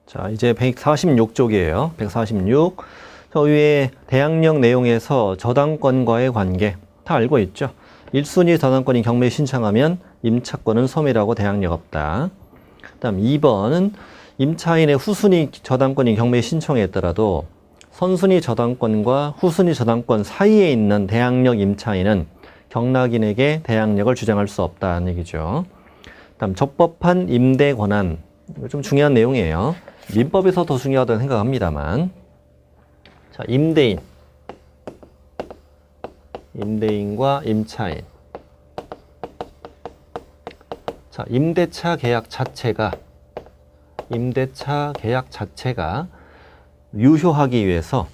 자, 이제 146쪽이에요. 146. 저 위에 대항력 내용에서 저당권과의 관계 다 알고 있죠. 1순위 저당권이 경매 신청하면 임차권은 소멸하고 대항력 없다. 그다음 2번은 임차인의 후순위 저당권이 경매 신청했더라도 선순위 저당권과 후순위 저당권 사이에 있는 대항력 임차인은 경락인에게 대항력을 주장할 수 없다는 얘기죠. 그다음 적법한 임대 권한, 이거 좀 중요한 내용이에요. 민법에서 더 중요하다고 생각합니다만, 자, 임대인과 임차인. 자, 임대차 계약 자체가 유효하기 위해서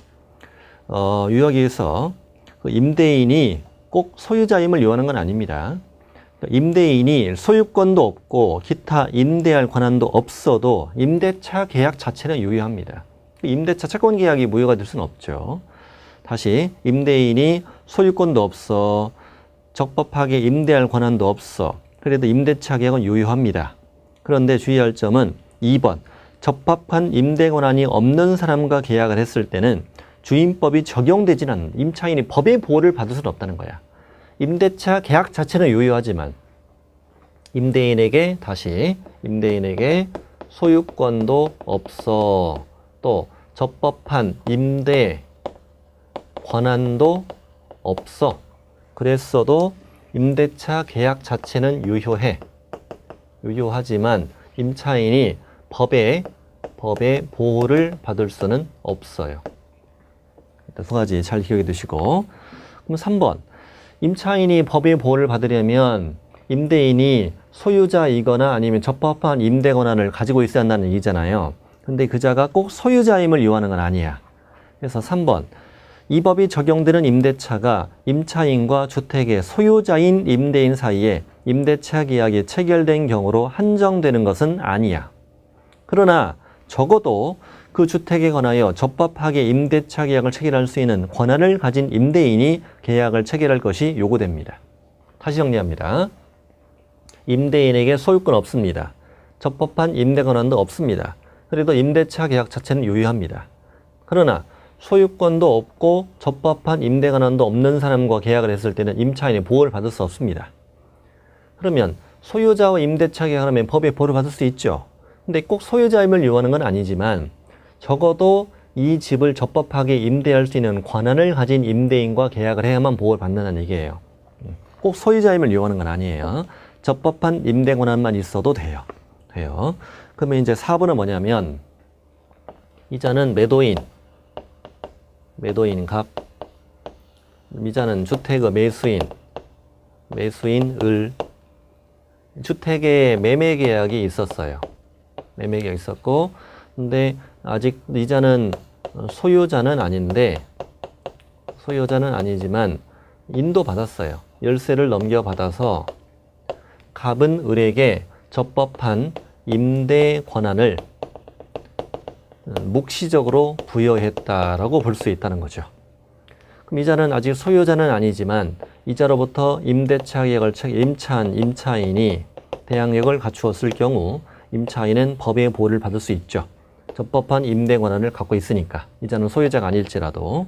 그 임대인이 꼭 소유자임을 요하는 건 아닙니다. 임대인이 소유권도 없고 기타 임대할 권한도 없어도 임대차 계약 자체는 유효합니다. 임대차 채권 계약이 무효가 될 수는 없죠. 다시, 임대인이 소유권도 없어, 적법하게 임대할 권한도 없어, 그래도 임대차 계약은 유효합니다. 그런데 주의할 점은 2번, 적법한 임대 권한이 없는 사람과 계약을 했을 때는 주임법이 적용되지는 않는, 임차인이 법의 보호를 받을 수는 없다는 거야. 임대차 계약 자체는 유효하지만 임대인에게 소유권도 없어, 또 적법한 임대 권한도 없어. 그랬어도 임대차 계약 자체는 유효하지만 임차인이 법의 보호를 받을 수는 없어요. 두 가지 잘 기억해 두시고, 그럼 3번, 임차인이 법의 보호를 받으려면 임대인이 소유자이거나 아니면 적법한 임대 권한을 가지고 있어야 한다는 얘기잖아요. 근데 그자가 꼭 소유자임을 요하는 건 아니야. 그래서 3번, 이 법이 적용되는 임대차가 임차인과 주택의 소유자인 임대인 사이에 임대차 계약이 체결된 경우로 한정되는 것은 아니야. 그러나 적어도 그 주택에 관하여 적법하게 임대차 계약을 체결할 수 있는 권한을 가진 임대인이 계약을 체결할 것이 요구됩니다. 다시 정리합니다. 임대인에게 소유권 없습니다. 적법한 임대 권한도 없습니다. 그래도 임대차 계약 자체는 유효합니다. 그러나 소유권도 없고 적법한 임대 권한도 없는 사람과 계약을 했을 때는 임차인의 보호를 받을 수 없습니다. 그러면 소유자와 임대차 계약을 하면 법의 보호를 받을 수 있죠. 근데 꼭 소유자임을 요하는 건 아니지만 적어도 이 집을 적법하게 임대할 수 있는 권한을 가진 임대인과 계약을 해야만 보호를 받는다는 얘기예요. 꼭 소유자임을 요하는 건 아니에요. 적법한 임대 권한만 있어도 돼요. 그러면 이제 4번은 뭐냐면, 이자는 매도인 갑, 이자는 주택의 매수인 을. 주택의 매매 계약이 있었어요. 매매 계약이 있었고, 근데 아직 이자는 소유자는 아니지만 인도받았어요. 열세를 넘겨받아서 갑은 을에게 적법한 임대 권한을 묵시적으로 부여했다라고 볼 수 있다는 거죠. 그럼 이자는 아직 소유자는 아니지만 이자로부터 임대차 계약을 임차인이 대항력을 갖추었을 경우 임차인은 법의 보호를 받을 수 있죠. 적법한 임대 권한을 갖고 있으니까. 이자는 소유자가 아닐지라도.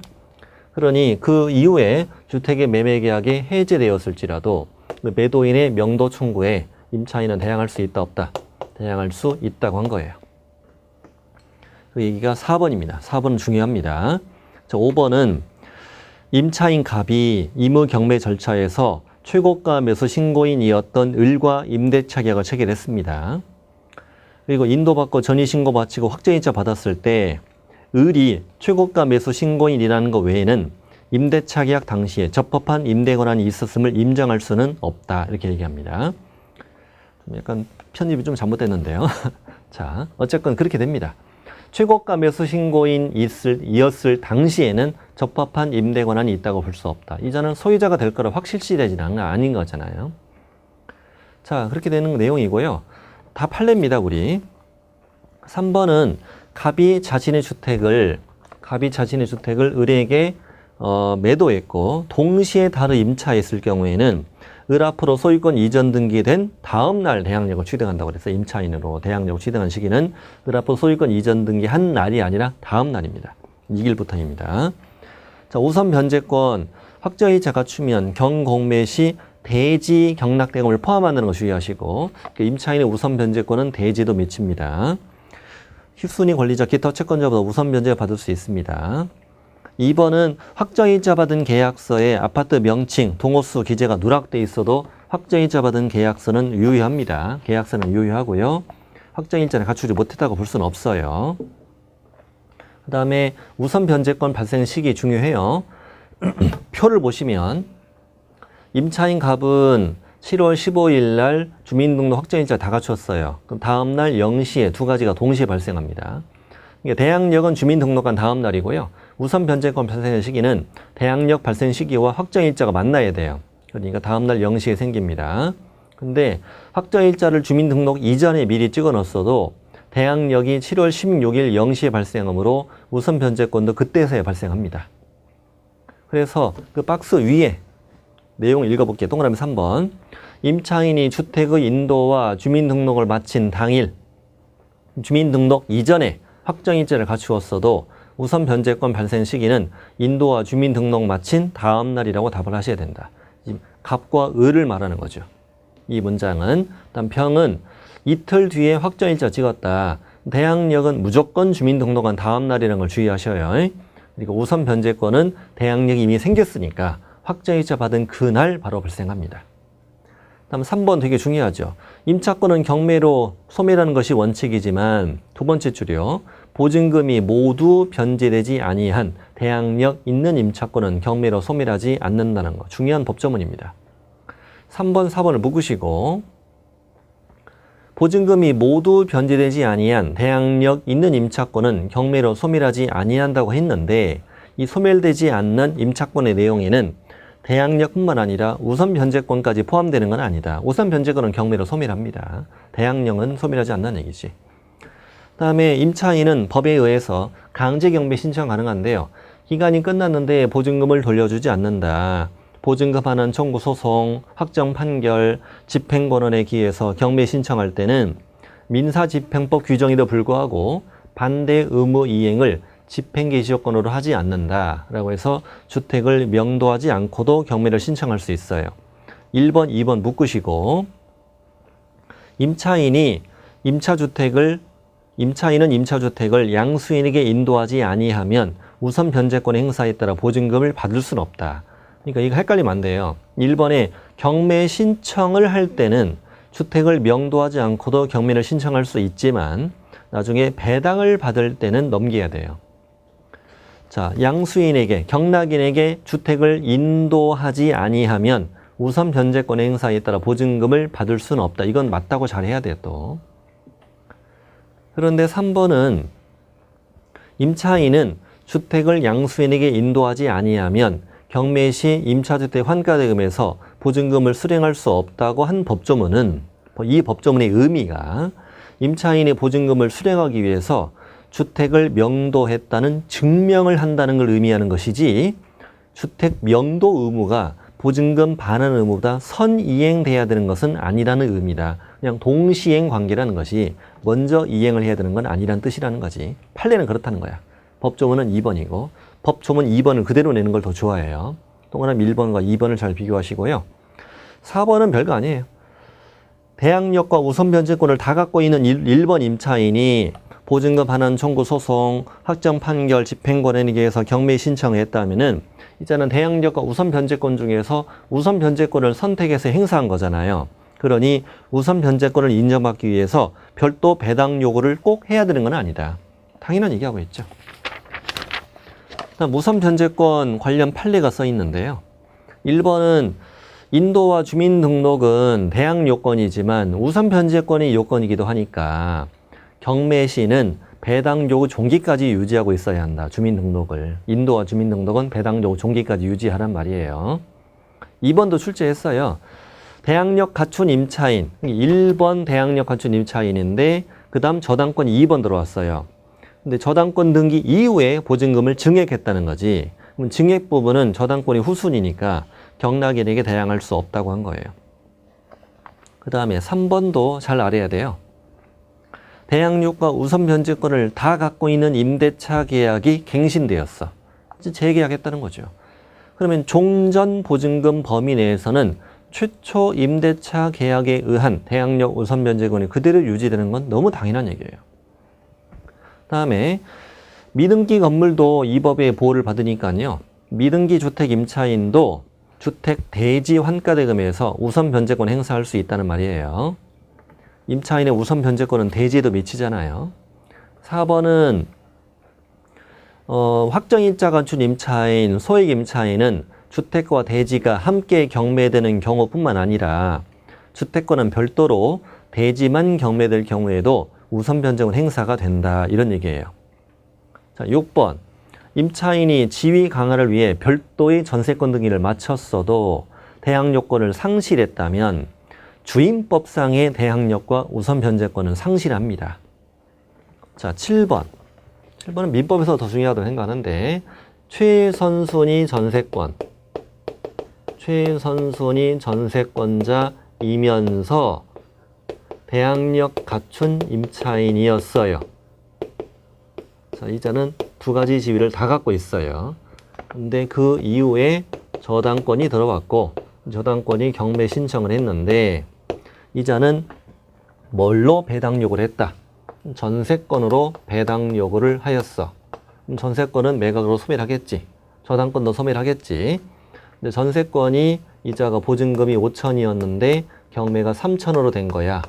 그러니 그 이후에 주택의 매매 계약이 해제되었을지라도 그 매도인의 명도 청구에 임차인은 대항할 수 있다 없다? 대항할 수 있다고 한 거예요. 그 얘기가 4번입니다. 4번은 중요합니다. 자, 5번은 임차인 갑이 임의 경매 절차에서 최고가 매수 신고인이었던 을과 임대차 계약을 체결했습니다. 그리고 인도받고 전이신고 마치고 확정이자 받았을 때 을이 최고가 매수 신고인이라는 것 외에는 임대차 계약 당시에 적법한 임대 권한이 있었음을 인정할 수는 없다. 이렇게 얘기합니다. 약간 편집이 좀 잘못됐는데요. 자, 어쨌건 그렇게 됩니다. 최고가 매수 신고인이었을 당시에는 적법한 임대 권한이 있다고 볼 수 없다. 이자는 소유자가 될 거라 확실시되지는 아닌 거잖아요. 자, 그렇게 되는 내용이고요. 다 판례입니다, 우리. 3번은 갑이 자신의 주택을 을에게 매도했고 동시에 다른 임차했을 경우에는 을 앞으로 소유권 이전 등기된 다음 날 대항력을 취득한다고 그랬어요. 임차인으로 대항력을 취득한 시기는 을 앞으로 소유권 이전 등기한 날이 아니라 다음 날입니다. 2일부터입니다. 자, 우선 변제권 확정일자 갖추면 경공매 시 대지 경락대금을 포함한다는 거 주의하시고 임차인의 우선 변제권은 대지도 미칩니다. 순위 권리자 기타 채권자보다 우선 변제를 받을 수 있습니다. 2번은 확정일자 받은 계약서에 아파트 명칭, 동호수 기재가 누락돼 있어도 확정일자 받은 계약서는 유효합니다. 계약서는 유효하고요. 확정일자를 갖추지 못했다고 볼 수는 없어요. 그 다음에 우선 변제권 발생 시기 중요해요. 표를 보시면 임차인 갑은 7월 15일 날 주민등록 확정일자 다 갖췄어요. 그럼 다음 날 0시에 두 가지가 동시에 발생합니다. 그러니까 대항력은 주민등록한 다음 날이고요. 우선 변제권 발생 시기는 대항력 발생 시기와 확정일자가 만나야 돼요. 그러니까 다음 날 0시에 생깁니다. 근데 확정일자를 주민등록 이전에 미리 찍어 놨어도 대항력이 7월 16일 0시에 발생하므로 우선 변제권도 그때서야 발생합니다. 그래서 그 박스 위에 내용을 읽어볼게요. 동그라미 3번. 임차인이 주택의 인도와 주민등록을 마친 당일 주민등록 이전에 확정일자를 갖추었어도 우선 변제권 발생 시기는 인도와 주민등록 마친 다음 날이라고 답을 하셔야 된다. 갑과 을을 말하는 거죠. 이 문장은. 다음 평은 이틀 뒤에 확정일자 찍었다. 대항력은 무조건 주민등록한 다음 날이라는 걸 주의하셔요. 그리고 우선 변제권은 대항력이 이미 생겼으니까 확정일자 받은 그날 바로 발생합니다. 다음 3번 되게 중요하죠. 임차권은 경매로 소멸하는 것이 원칙이지만 두 번째 줄이요. 보증금이 모두 변제되지 아니한 대항력 있는 임차권은 경매로 소멸하지 않는다는 거. 중요한 법조문입니다. 3번, 4번을 묶으시고 보증금이 모두 변제되지 아니한 대항력 있는 임차권은 경매로 소멸하지 아니한다고 했는데 이 소멸되지 않는 임차권의 내용에는 대항력뿐만 아니라 우선 변제권까지 포함되는 건 아니다. 우선 변제권은 경매로 소멸합니다. 대항력은 소멸하지 않는 얘기지. 다음에 임차인은 법에 의해서 강제 경매 신청 가능한데요. 기간이 끝났는데 보증금을 돌려주지 않는다. 보증금 반환 청구 소송, 확정 판결, 집행권원에 기해서 경매 신청할 때는 민사집행법 규정에도 불구하고 반대 의무 이행을 집행개시조건으로 하지 않는다라고 해서 주택을 명도하지 않고도 경매를 신청할 수 있어요. 1번, 2번 묶으시고 임차인은 임차주택을 양수인에게 인도하지 아니하면 우선 변제권 행사에 따라 보증금을 받을 수는 없다. 그러니까 이거 헷갈리면 안 돼요. 1번에 경매 신청을 할 때는 주택을 명도하지 않고도 경매를 신청할 수 있지만 나중에 배당을 받을 때는 넘겨야 돼요. 자, 양수인에게, 경락인에게 주택을 인도하지 아니하면 우선 변제권 행사에 따라 보증금을 받을 수는 없다. 이건 맞다고 잘 해야 돼요, 또. 그런데 3번은 임차인은 주택을 양수인에게 인도하지 아니하면 경매 시 임차주택 환가대금에서 보증금을 수령할 수 없다고 한 법조문은 이 법조문의 의미가 임차인의 보증금을 수령하기 위해서 주택을 명도했다는 증명을 한다는 걸 의미하는 것이지 주택 명도 의무가 보증금 반환 의무보다 선이행돼야 되는 것은 아니라는 의미다. 그냥 동시행 관계라는 것이 먼저 이행을 해야 되는 건 아니라는 뜻이라는 거지. 판례는 그렇다는 거야. 법조문은 2번이고 법조문 2번을 그대로 내는 걸 더 좋아해요. 동그라미 1번과 2번을 잘 비교하시고요. 4번은 별거 아니에요. 대항력과 우선 변제권을 다 갖고 있는 1번 임차인이 보증금 반환 청구 소송, 확정 판결, 집행권에 의해서 경매 신청을 했다면은 이제는 대항력과 우선 변제권 중에서 우선 변제권을 선택해서 행사한 거잖아요. 그러니 우선 변제권을 인정받기 위해서 별도 배당 요구를 꼭 해야 되는 건 아니다. 당연한 얘기하고 있죠. 우선 변제권 관련 판례가 써 있는데요. 1번은 인도와 주민등록은 대항 요건이지만 우선 변제권이 요건이기도 하니까 경매 시는 배당 요구 종기까지 유지하고 있어야 한다. 주민등록을. 인도와 주민등록은 배당 요구 종기까지 유지하란 말이에요. 2번도 출제했어요. 대항력 갖춘 임차인, 1번 대항력 갖춘 임차인인데 그 다음 저당권 2번 들어왔어요. 근데 저당권 등기 이후에 보증금을 증액했다는 거지. 그럼 증액 부분은 저당권이 후순이니까 경락인에게 대항할 수 없다고 한 거예요. 그 다음에 3번도 잘 알아야 돼요. 대항력과 우선 변제권을 다 갖고 있는 임대차 계약이 갱신되었어. 재계약했다는 거죠. 그러면 종전 보증금 범위 내에서는 최초 임대차 계약에 의한 대항력 우선 변제권이 그대로 유지되는 건 너무 당연한 얘기예요. 다음에 미등기 건물도 이 법의 보호를 받으니까요. 미등기 주택 임차인도 주택 대지 환가대금에서 우선 변제권 행사할 수 있다는 말이에요. 임차인의 우선 변제권은 대지에도 미치잖아요. 4번은 확정일자 갖춘 임차인, 소액 임차인은 주택과 대지가 함께 경매되는 경우뿐만 아니라 주택과는 별도로 대지만 경매될 경우에도 우선 변제권 행사가 된다. 이런 얘기예요. 자, 6번. 임차인이 지위 강화를 위해 별도의 전세권 등기를 마쳤어도 대항력권을 상실했다면 주임법상의 대항력과 우선 변제권은 상실합니다. 자, 7번. 7번은 민법에서 더 중요하다고 생각하는데 최선순위 전세권. 최선순위 전세권자이면서 대항력 갖춘 임차인이었어요. 자, 이자는 두 가지 지위를 다 갖고 있어요. 근데 그 이후에 저당권이 들어왔고 저당권이 경매 신청을 했는데 이자는 뭘로 배당 요구를 했다? 전세권으로 배당 요구를 하였어. 전세권은 매각으로 소멸 하겠지. 저당권도 소멸 하겠지. 근데 전세권이 이자가 보증금이 5천이었는데 경매가 3천으로 된 거야.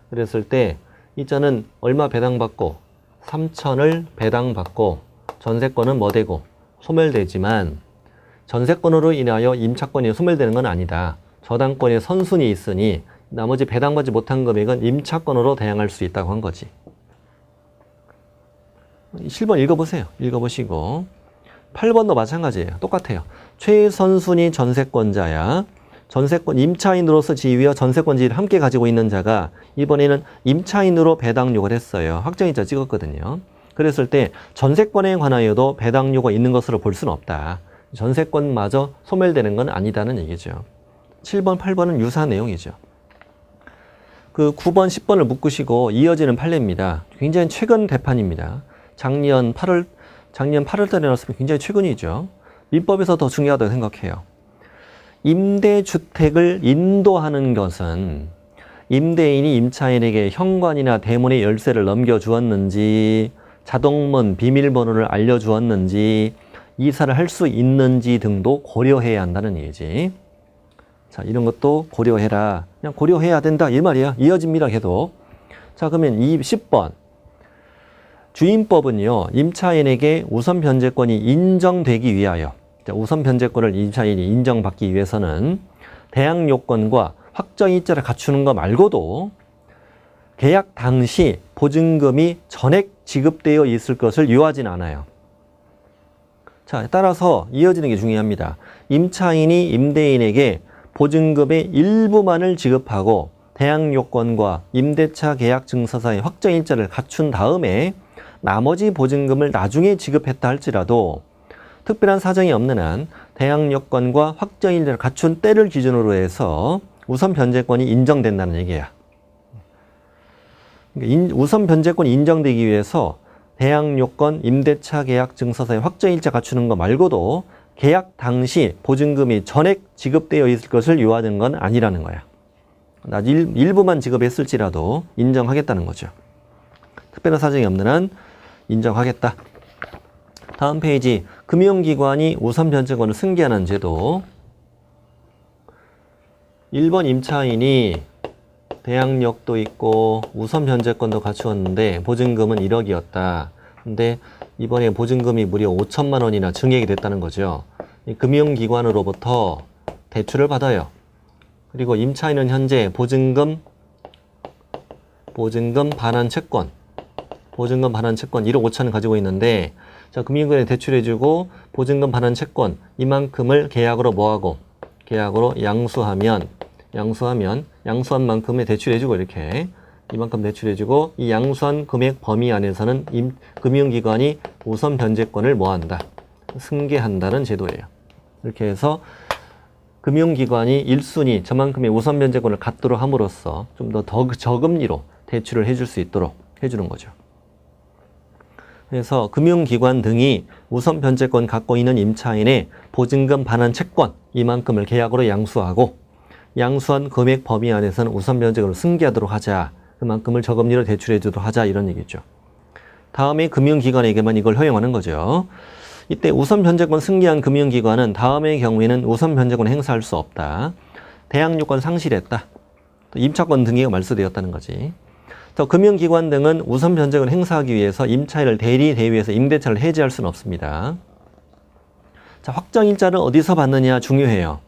그랬을 때 이자는 얼마 배당받고 3천을 배당받고 전세권은 뭐 되고 소멸되지만 전세권으로 인하여 임차권이 소멸되는 건 아니다. 저당권의 선순위 있으니 나머지 배당받지 못한 금액은 임차권으로 대항할 수 있다고 한 거지. 7번 읽어보세요. 읽어보시고 8번도 마찬가지예요. 똑같아요. 최선순위 전세권자야. 전세권 임차인으로서 지위와 전세권 지위를 함께 가지고 있는 자가 이번에는 임차인으로 배당 요구를 했어요. 확정일자 찍었거든요. 그랬을 때 전세권에 관하여도 배당 요구가 있는 것으로 볼 수는 없다. 전세권마저 소멸되는 건 아니다는 얘기죠. 7번, 8번은 유사한 내용이죠. 그 9번, 10번을 묶으시고 이어지는 판례입니다. 굉장히 최근 대판입니다. 작년 8월 달에 나왔으면 굉장히 최근이죠. 민법에서 더 중요하다고 생각해요. 임대주택을 인도하는 것은 임대인이 임차인에게 현관이나 대문의 열쇠를 넘겨주었는지 자동문 비밀번호를 알려주었는지 이사를 할 수 있는지 등도 고려해야 한다는 얘기지. 자, 이런 것도 고려해라. 그냥 고려해야 된다 이 말이야. 이어집니다 계속. 자, 그러면 10번 주임법은요. 임차인에게 우선 변제권이 인정되기 위하여 우선 변제권을 임차인이 인정받기 위해서는 대항 요건과 확정일자를 갖추는 것 말고도 계약 당시 보증금이 전액 지급되어 있을 것을 요하진 않아요. 자, 따라서 이어지는 게 중요합니다. 임차인이 임대인에게 보증금의 일부만을 지급하고 대항 요건과 임대차 계약 증서사의 확정일자를 갖춘 다음에 나머지 보증금을 나중에 지급했다 할지라도 특별한 사정이 없는 한 대항 요건과 확정일자를 갖춘 때를 기준으로 해서 우선 변제권이 인정된다는 얘기야. 우선 변제권이 인정되기 위해서 대항 요건, 임대차 계약 증서사의 확정일자 갖추는 것 말고도 계약 당시 보증금이 전액 지급되어 있을 것을 요하는 건 아니라는 거야. 일부만 지급했을지라도 인정하겠다는 거죠. 특별한 사정이 없는 한 인정하겠다. 다음 페이지, 금융기관이 우선 변제권을 승계하는 제도. 1번 임차인이 대항력도 있고 우선 변제권도 갖추었는데 보증금은 1억이었다. 근데 이번에 보증금이 무려 5천만 원이나 증액이 됐다는 거죠. 이 금융기관으로부터 대출을 받아요. 그리고 임차인은 현재 보증금 반환 채권 1억 5천을 가지고 있는데, 자, 금융기관에 대출해주고 보증금 반환 채권 이만큼을 계약으로 뭐하고 계약으로 양수한 만큼의 대출해주고 이렇게 이만큼 대출해주고 이 양수한 금액 범위 안에서는 금융기관이 우선 변제권을 뭐한다? 승계한다는 제도예요. 이렇게 해서 금융기관이 1순위 저만큼의 우선 변제권을 갖도록 함으로써 좀 더 저금리로 대출을 해줄 수 있도록 해주는 거죠. 그래서 금융기관 등이 우선 변제권 갖고 있는 임차인의 보증금 반환 채권 이만큼을 계약으로 양수하고 양수한 금액 범위 안에서는 우선 변제권을 승계하도록 하자. 그만큼을 저금리로 대출해 주도록 하자 이런 얘기죠. 다음에 금융기관에게만 이걸 허용하는 거죠. 이때 우선 변제권 승계한 금융기관은 다음의 경우에는 우선 변제권을 행사할 수 없다. 대항 요건 상실했다. 임차권 등기가 말소되었다는 거지. 또 금융기관 등은 우선 변제권을 행사하기 위해서 임차인을 대리대위해서 임대차를 해지할 수는 없습니다. 자, 확정일자를 어디서 받느냐 중요해요.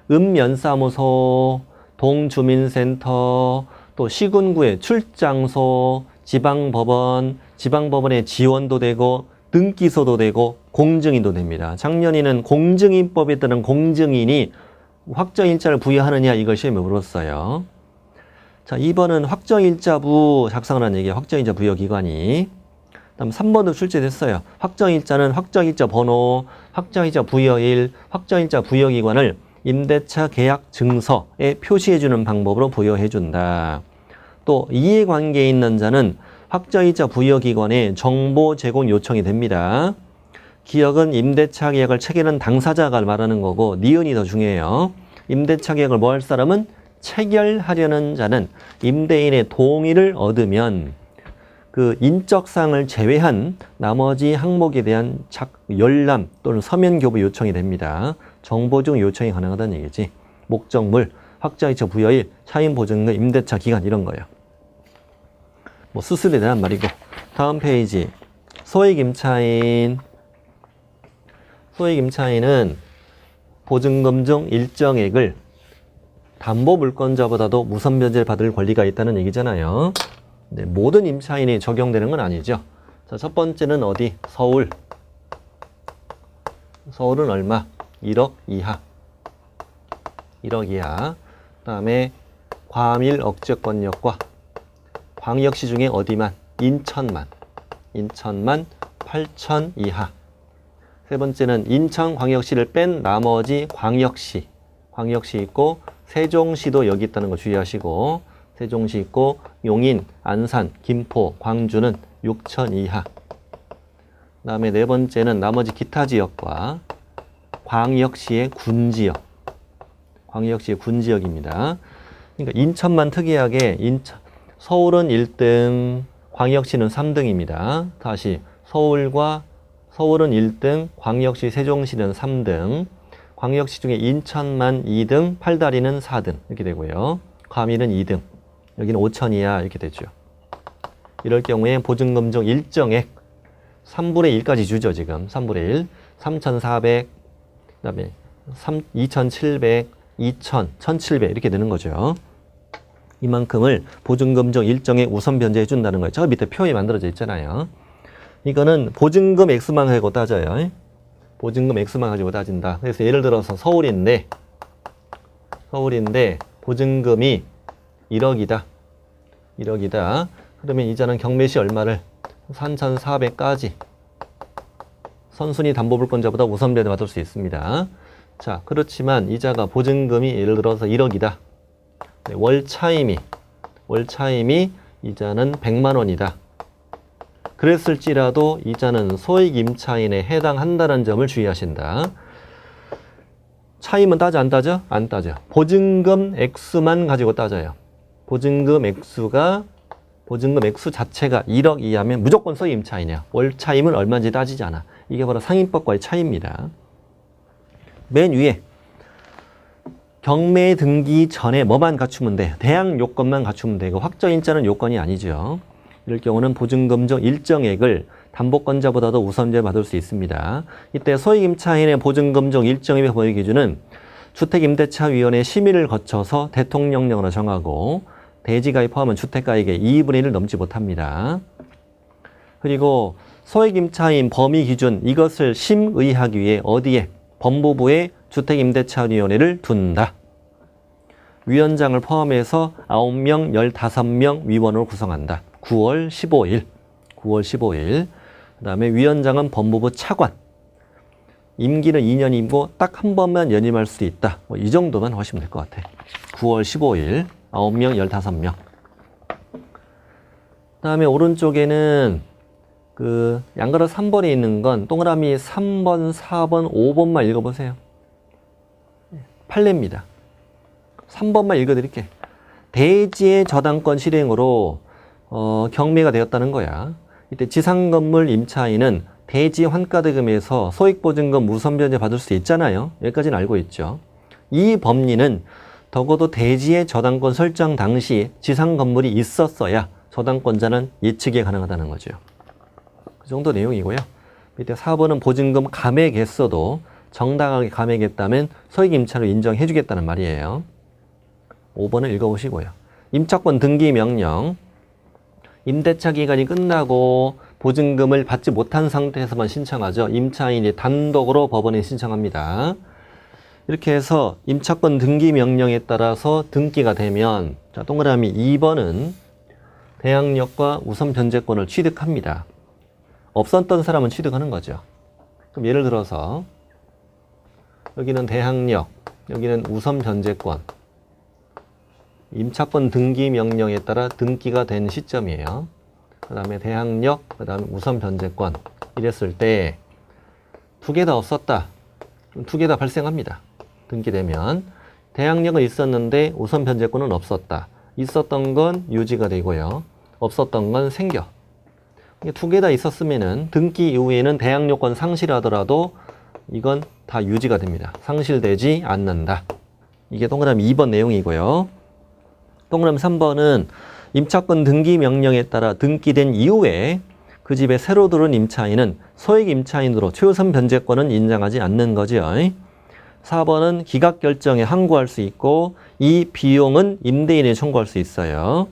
읍면사무소, 동주민센터, 또 시군구의 출장소, 지방법원, 지방법원의 지원도 되고 등기소도 되고 공증인도 됩니다. 작년에는 공증인법에 따른 공증인이 확정일자를 부여하느냐 이걸 시험에 물었어요. 자, 2번은 확정일자부 작성을 한 얘기예요. 확정일자 부여기관이. 다음 3번도 출제됐어요. 확정일자는 확정일자 번호, 확정일자 부여일, 확정일자 부여기관을 임대차 계약 증서에 표시해주는 방법으로 부여해준다. 또 이해관계에 있는 자는 확정일자 부여기관에 정보 제공 요청이 됩니다. 기억은 임대차 계약을 체결한 당사자가 말하는 거고 니은이 더 중요해요. 임대차 계약을 뭐 할 사람은 체결하려는 자는 임대인의 동의를 얻으면 그 인적사항을 제외한 나머지 항목에 대한 열람 또는 서면 교부 요청이 됩니다. 정보 중 요청이 가능하다는 얘기지. 목적물, 확정일자 부여일, 차임 보증금, 임대차 기간 이런 거예요. 뭐 수수료에 대한 말이고. 다음 페이지. 소액임차인. 소액임차인은 보증금 중 일정액을 담보물권자보다도 우선 변제를 받을 권리가 있다는 얘기잖아요. 네, 모든 임차인이 적용되는 건 아니죠. 자, 첫 번째는 어디? 서울. 서울은 얼마? 1억 이하. 1억 이하. 그 다음에 과밀 억제권역과 광역시 중에 어디만? 인천만. 인천만 8천 이하. 세 번째는 인천광역시를 뺀 나머지 광역시. 광역시 있고 세종시도 여기 있다는 거 주의하시고 세종시 있고 용인, 안산, 김포, 광주는 6천 이하. 그 다음에 네 번째는 나머지 기타 지역과 광역시의 군지역. 광역시의 군지역입니다. 그러니까 인천만 특이하게 서울은 1등, 광역시는 3등입니다. 다시 서울은 1등, 광역시 세종시는 3등, 광역시 중에 인천만 2등, 팔다리는 4등 이렇게 되고요. 과밀은 2등, 여기는 5천 이하 이렇게 되죠. 이럴 경우에 보증금 중 일정액 3분의 1까지 주죠. 지금 3분의 1, 3,400, 그 다음에 2,700, 2,000, 1,700 이렇게 되는 거죠. 이만큼을 보증금 중 일정액 우선 변제해 준다는 거예요. 저 밑에 표에 만들어져 있잖아요. 이거는 보증금 액수만 가지고 따져요. 보증금 액수만 가지고 따진다. 그래서 예를 들어서 서울인데 보증금이 1억이다. 1억이다. 그러면 이자는 경매시 얼마를 3,400까지 선순위 담보물권자보다 우선 변제 받을 수 있습니다. 자, 그렇지만 이자가 보증금이 예를 들어서 1억이다. 네, 월 차임이 이자는 100만 원이다. 그랬을지라도 이자는 소액 임차인에 해당한다는 점을 주의하신다. 차임은 따져 안 따져? 안 따져. 보증금 액수만 가지고 따져요. 보증금 액수 자체가 1억 이하면 무조건 소액 임차인이야. 월 차임은 얼마인지 따지지 않아. 이게 바로 상인법과의 차이입니다. 맨 위에 경매 등기 전에 뭐만 갖추면 돼? 대항 요건만 갖추면 되고 확정일자는 요건이 아니죠. 이럴 경우는 보증금 중 일정액을 담보권자보다도 우선제 받을 수 있습니다. 이때 소액임차인의 보증금 중 일정액의 보유 기준은 주택임대차위원회 심의를 거쳐서 대통령령으로 정하고 대지가액 포함한 주택가액의 2분의 1을 넘지 못합니다. 그리고 소액임차인 범위 기준 이것을 심의하기 위해 어디에? 법무부의 주택임대차위원회를 둔다. 위원장을 포함해서 9명, 15명 위원으로 구성한다. 9월 15일. 그 다음에 위원장은 법무부 차관. 임기는 2년이고 딱 한 번만 연임할 수 있다. 뭐 이 정도만 하시면 될 것 같아. 9월 15일 9명, 15명. 그다음에 오른쪽에는 그 양가로 3번에 있는 건 동그라미 3번, 4번, 5번만 읽어보세요. 판례입니다. 3번만 읽어드릴게. 대지의 저당권 실행으로 경매가 되었다는 거야. 이때 지상건물 임차인은 대지 환가대금에서 소액보증금 우선변제 받을 수 있잖아요. 여기까지는 알고 있죠. 이 법리는 적어도 대지의 저당권 설정 당시 지상건물이 있었어야 저당권자는 예측이 가능하다는 거죠. 그 정도 내용이고요. 밑에 4번은 보증금 감액했어도 정당하게 감액했다면 소액임차로 인정해 주겠다는 말이에요. 5번을 읽어보시고요. 임차권 등기 명령. 임대차 기간이 끝나고 보증금을 받지 못한 상태에서만 신청하죠. 임차인이 단독으로 법원에 신청합니다. 이렇게 해서 임차권 등기 명령에 따라서 등기가 되면 자, 동그라미 2번은 대항력과 우선 변제권을 취득합니다. 없었던 사람은 취득하는 거죠. 그럼 예를 들어서 여기는 대항력, 여기는 우선 변제권. 임차권 등기 명령에 따라 등기가 된 시점이에요. 그 다음에 대항력, 그 다음에 우선 변제권. 이랬을 때 두 개 다 없었다. 두 개 다 발생합니다. 등기되면. 대항력은 있었는데 우선 변제권은 없었다. 있었던 건 유지가 되고요. 없었던 건 생겨. 두 개 다 있었으면은 등기 이후에는 대항력권 상실하더라도 이건 다 유지가 됩니다. 상실되지 않는다. 이게 동그라미 2번 내용이고요. 동그라미 3번은 임차권 등기 명령에 따라 등기된 이후에 그 집에 새로 들어온 임차인은 소액 임차인으로 최우선 변제권은 인정하지 않는 거죠. 4번은 기각 결정에 항고할 수 있고 이 비용은 임대인이 청구할 수 있어요.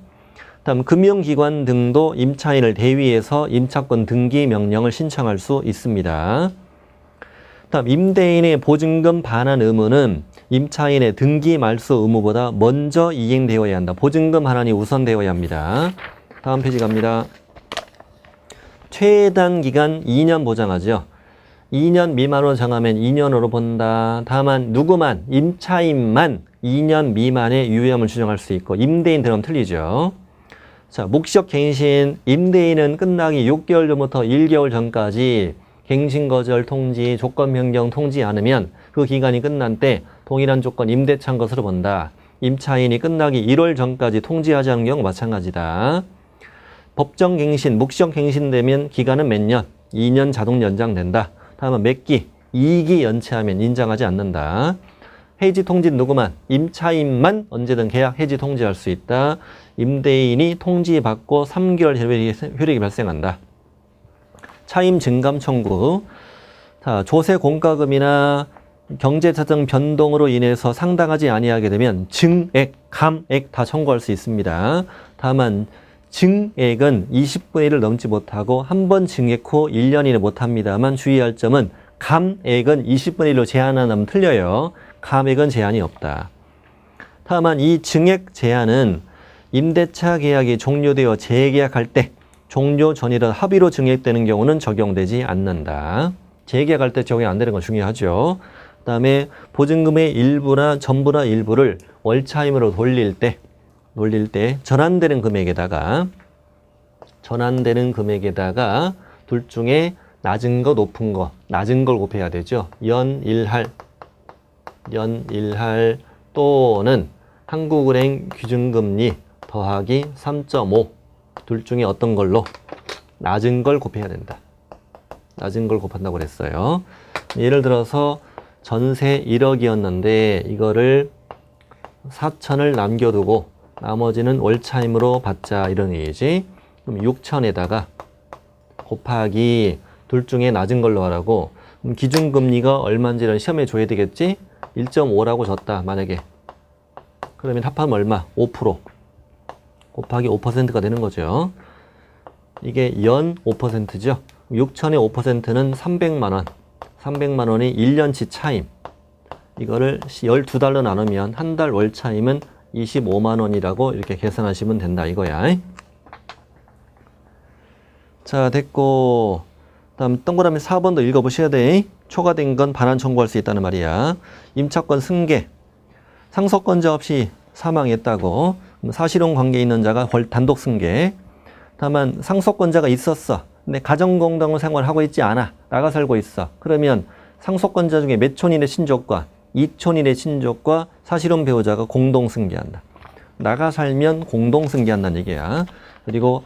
다음 금융기관 등도 임차인을 대위해서 임차권 등기 명령을 신청할 수 있습니다. 다음 임대인의 보증금 반환 의무는 임차인의 등기 말소 의무보다 먼저 이행되어야 한다. 보증금 반환이 우선되어야 합니다. 다음 페이지 갑니다. 최단 기간 2년 보장하죠. 2년 미만으로 정하면 2년으로 본다. 다만 누구만 임차인만 2년 미만의 유예함을 주장할 수 있고 임대인들은 틀리죠. 자, 묵시적 갱신 임대인은 끝나기 6개월 전부터 1개월 전까지 갱신거절 통지, 조건 변경 통지 않으면 그 기간이 끝난 때 동일한 조건 임대차인 것으로 본다. 임차인이 끝나기 1월 전까지 통지하지 않은 경우 마찬가지다. 법정 갱신, 묵시적 갱신되면 기간은 몇 년? 2년 자동 연장된다. 다음은 몇 기? 2기 연체하면 인정하지 않는다. 해지 통지 누구만? 임차인만 언제든 계약 해지 통지할 수 있다. 임대인이 통지받고 3개월 효력이 발생한다. 차임 증감 청구. 자, 조세 공과금이나 경제사정 변동으로 인해서 상당하지 아니하게 되면 증액, 감액 다 청구할 수 있습니다. 다만 증액은 20분의 1을 넘지 못하고 한 번 증액 후 1년 이내 못합니다만 주의할 점은 감액은 20분의 1로 제한하면 틀려요. 감액은 제한이 없다. 다만 이 증액 제한은 임대차 계약이 종료되어 재계약할 때 종료 전이라 합의로 증액되는 경우는 적용되지 않는다. 재계약할 때 적용 안 되는 건 중요하죠. 그 다음에 보증금의 일부나 전부나 일부를 월차임으로 돌릴 때 전환되는 금액에다가 둘 중에 낮은 거 높은 거 낮은 걸 곱해야 되죠. 연일할 또는 한국은행 기준금리 더하기 3.5 둘 중에 어떤 걸로 낮은 걸 곱해야 된다. 낮은 걸 곱한다고 그랬어요. 예를 들어서 전세 1억이었는데 이거를 4천을 남겨두고 나머지는 월차임으로 받자 이런 얘기지. 그럼 6천에다가 곱하기 둘 중에 낮은 걸로 하라고. 그럼 기준금리가 얼마인지를 시험에 줘야 되겠지? 1.5라고 줬다 만약에. 그러면 합하면 얼마? 5% 곱하기 5%가 되는 거죠. 이게 연 5%죠. 6천의 5%는 300만 원. 300만 원이 1년치 차임. 이거를 12달로 나누면 한 달 월 차임은 25만 원이라고 이렇게 계산하시면 된다 이거야. 자, 됐고. 다음 동그라미 4번도 읽어보셔야 돼. 초과된 건 반환 청구할 수 있다는 말이야. 임차권 승계. 상속권자 없이 사망했다고. 사실혼 관계에 있는 자가 단독 승계. 다만 상속권자가 있었어. 근데 가정공동으로 생활하고 있지 않아. 나가 살고 있어. 그러면 상속권자 중에 몇 촌 이내 친족과 2촌 이내 친족과 사실혼 배우자가 공동 승계한다. 나가 살면 공동 승계한다는 얘기야. 그리고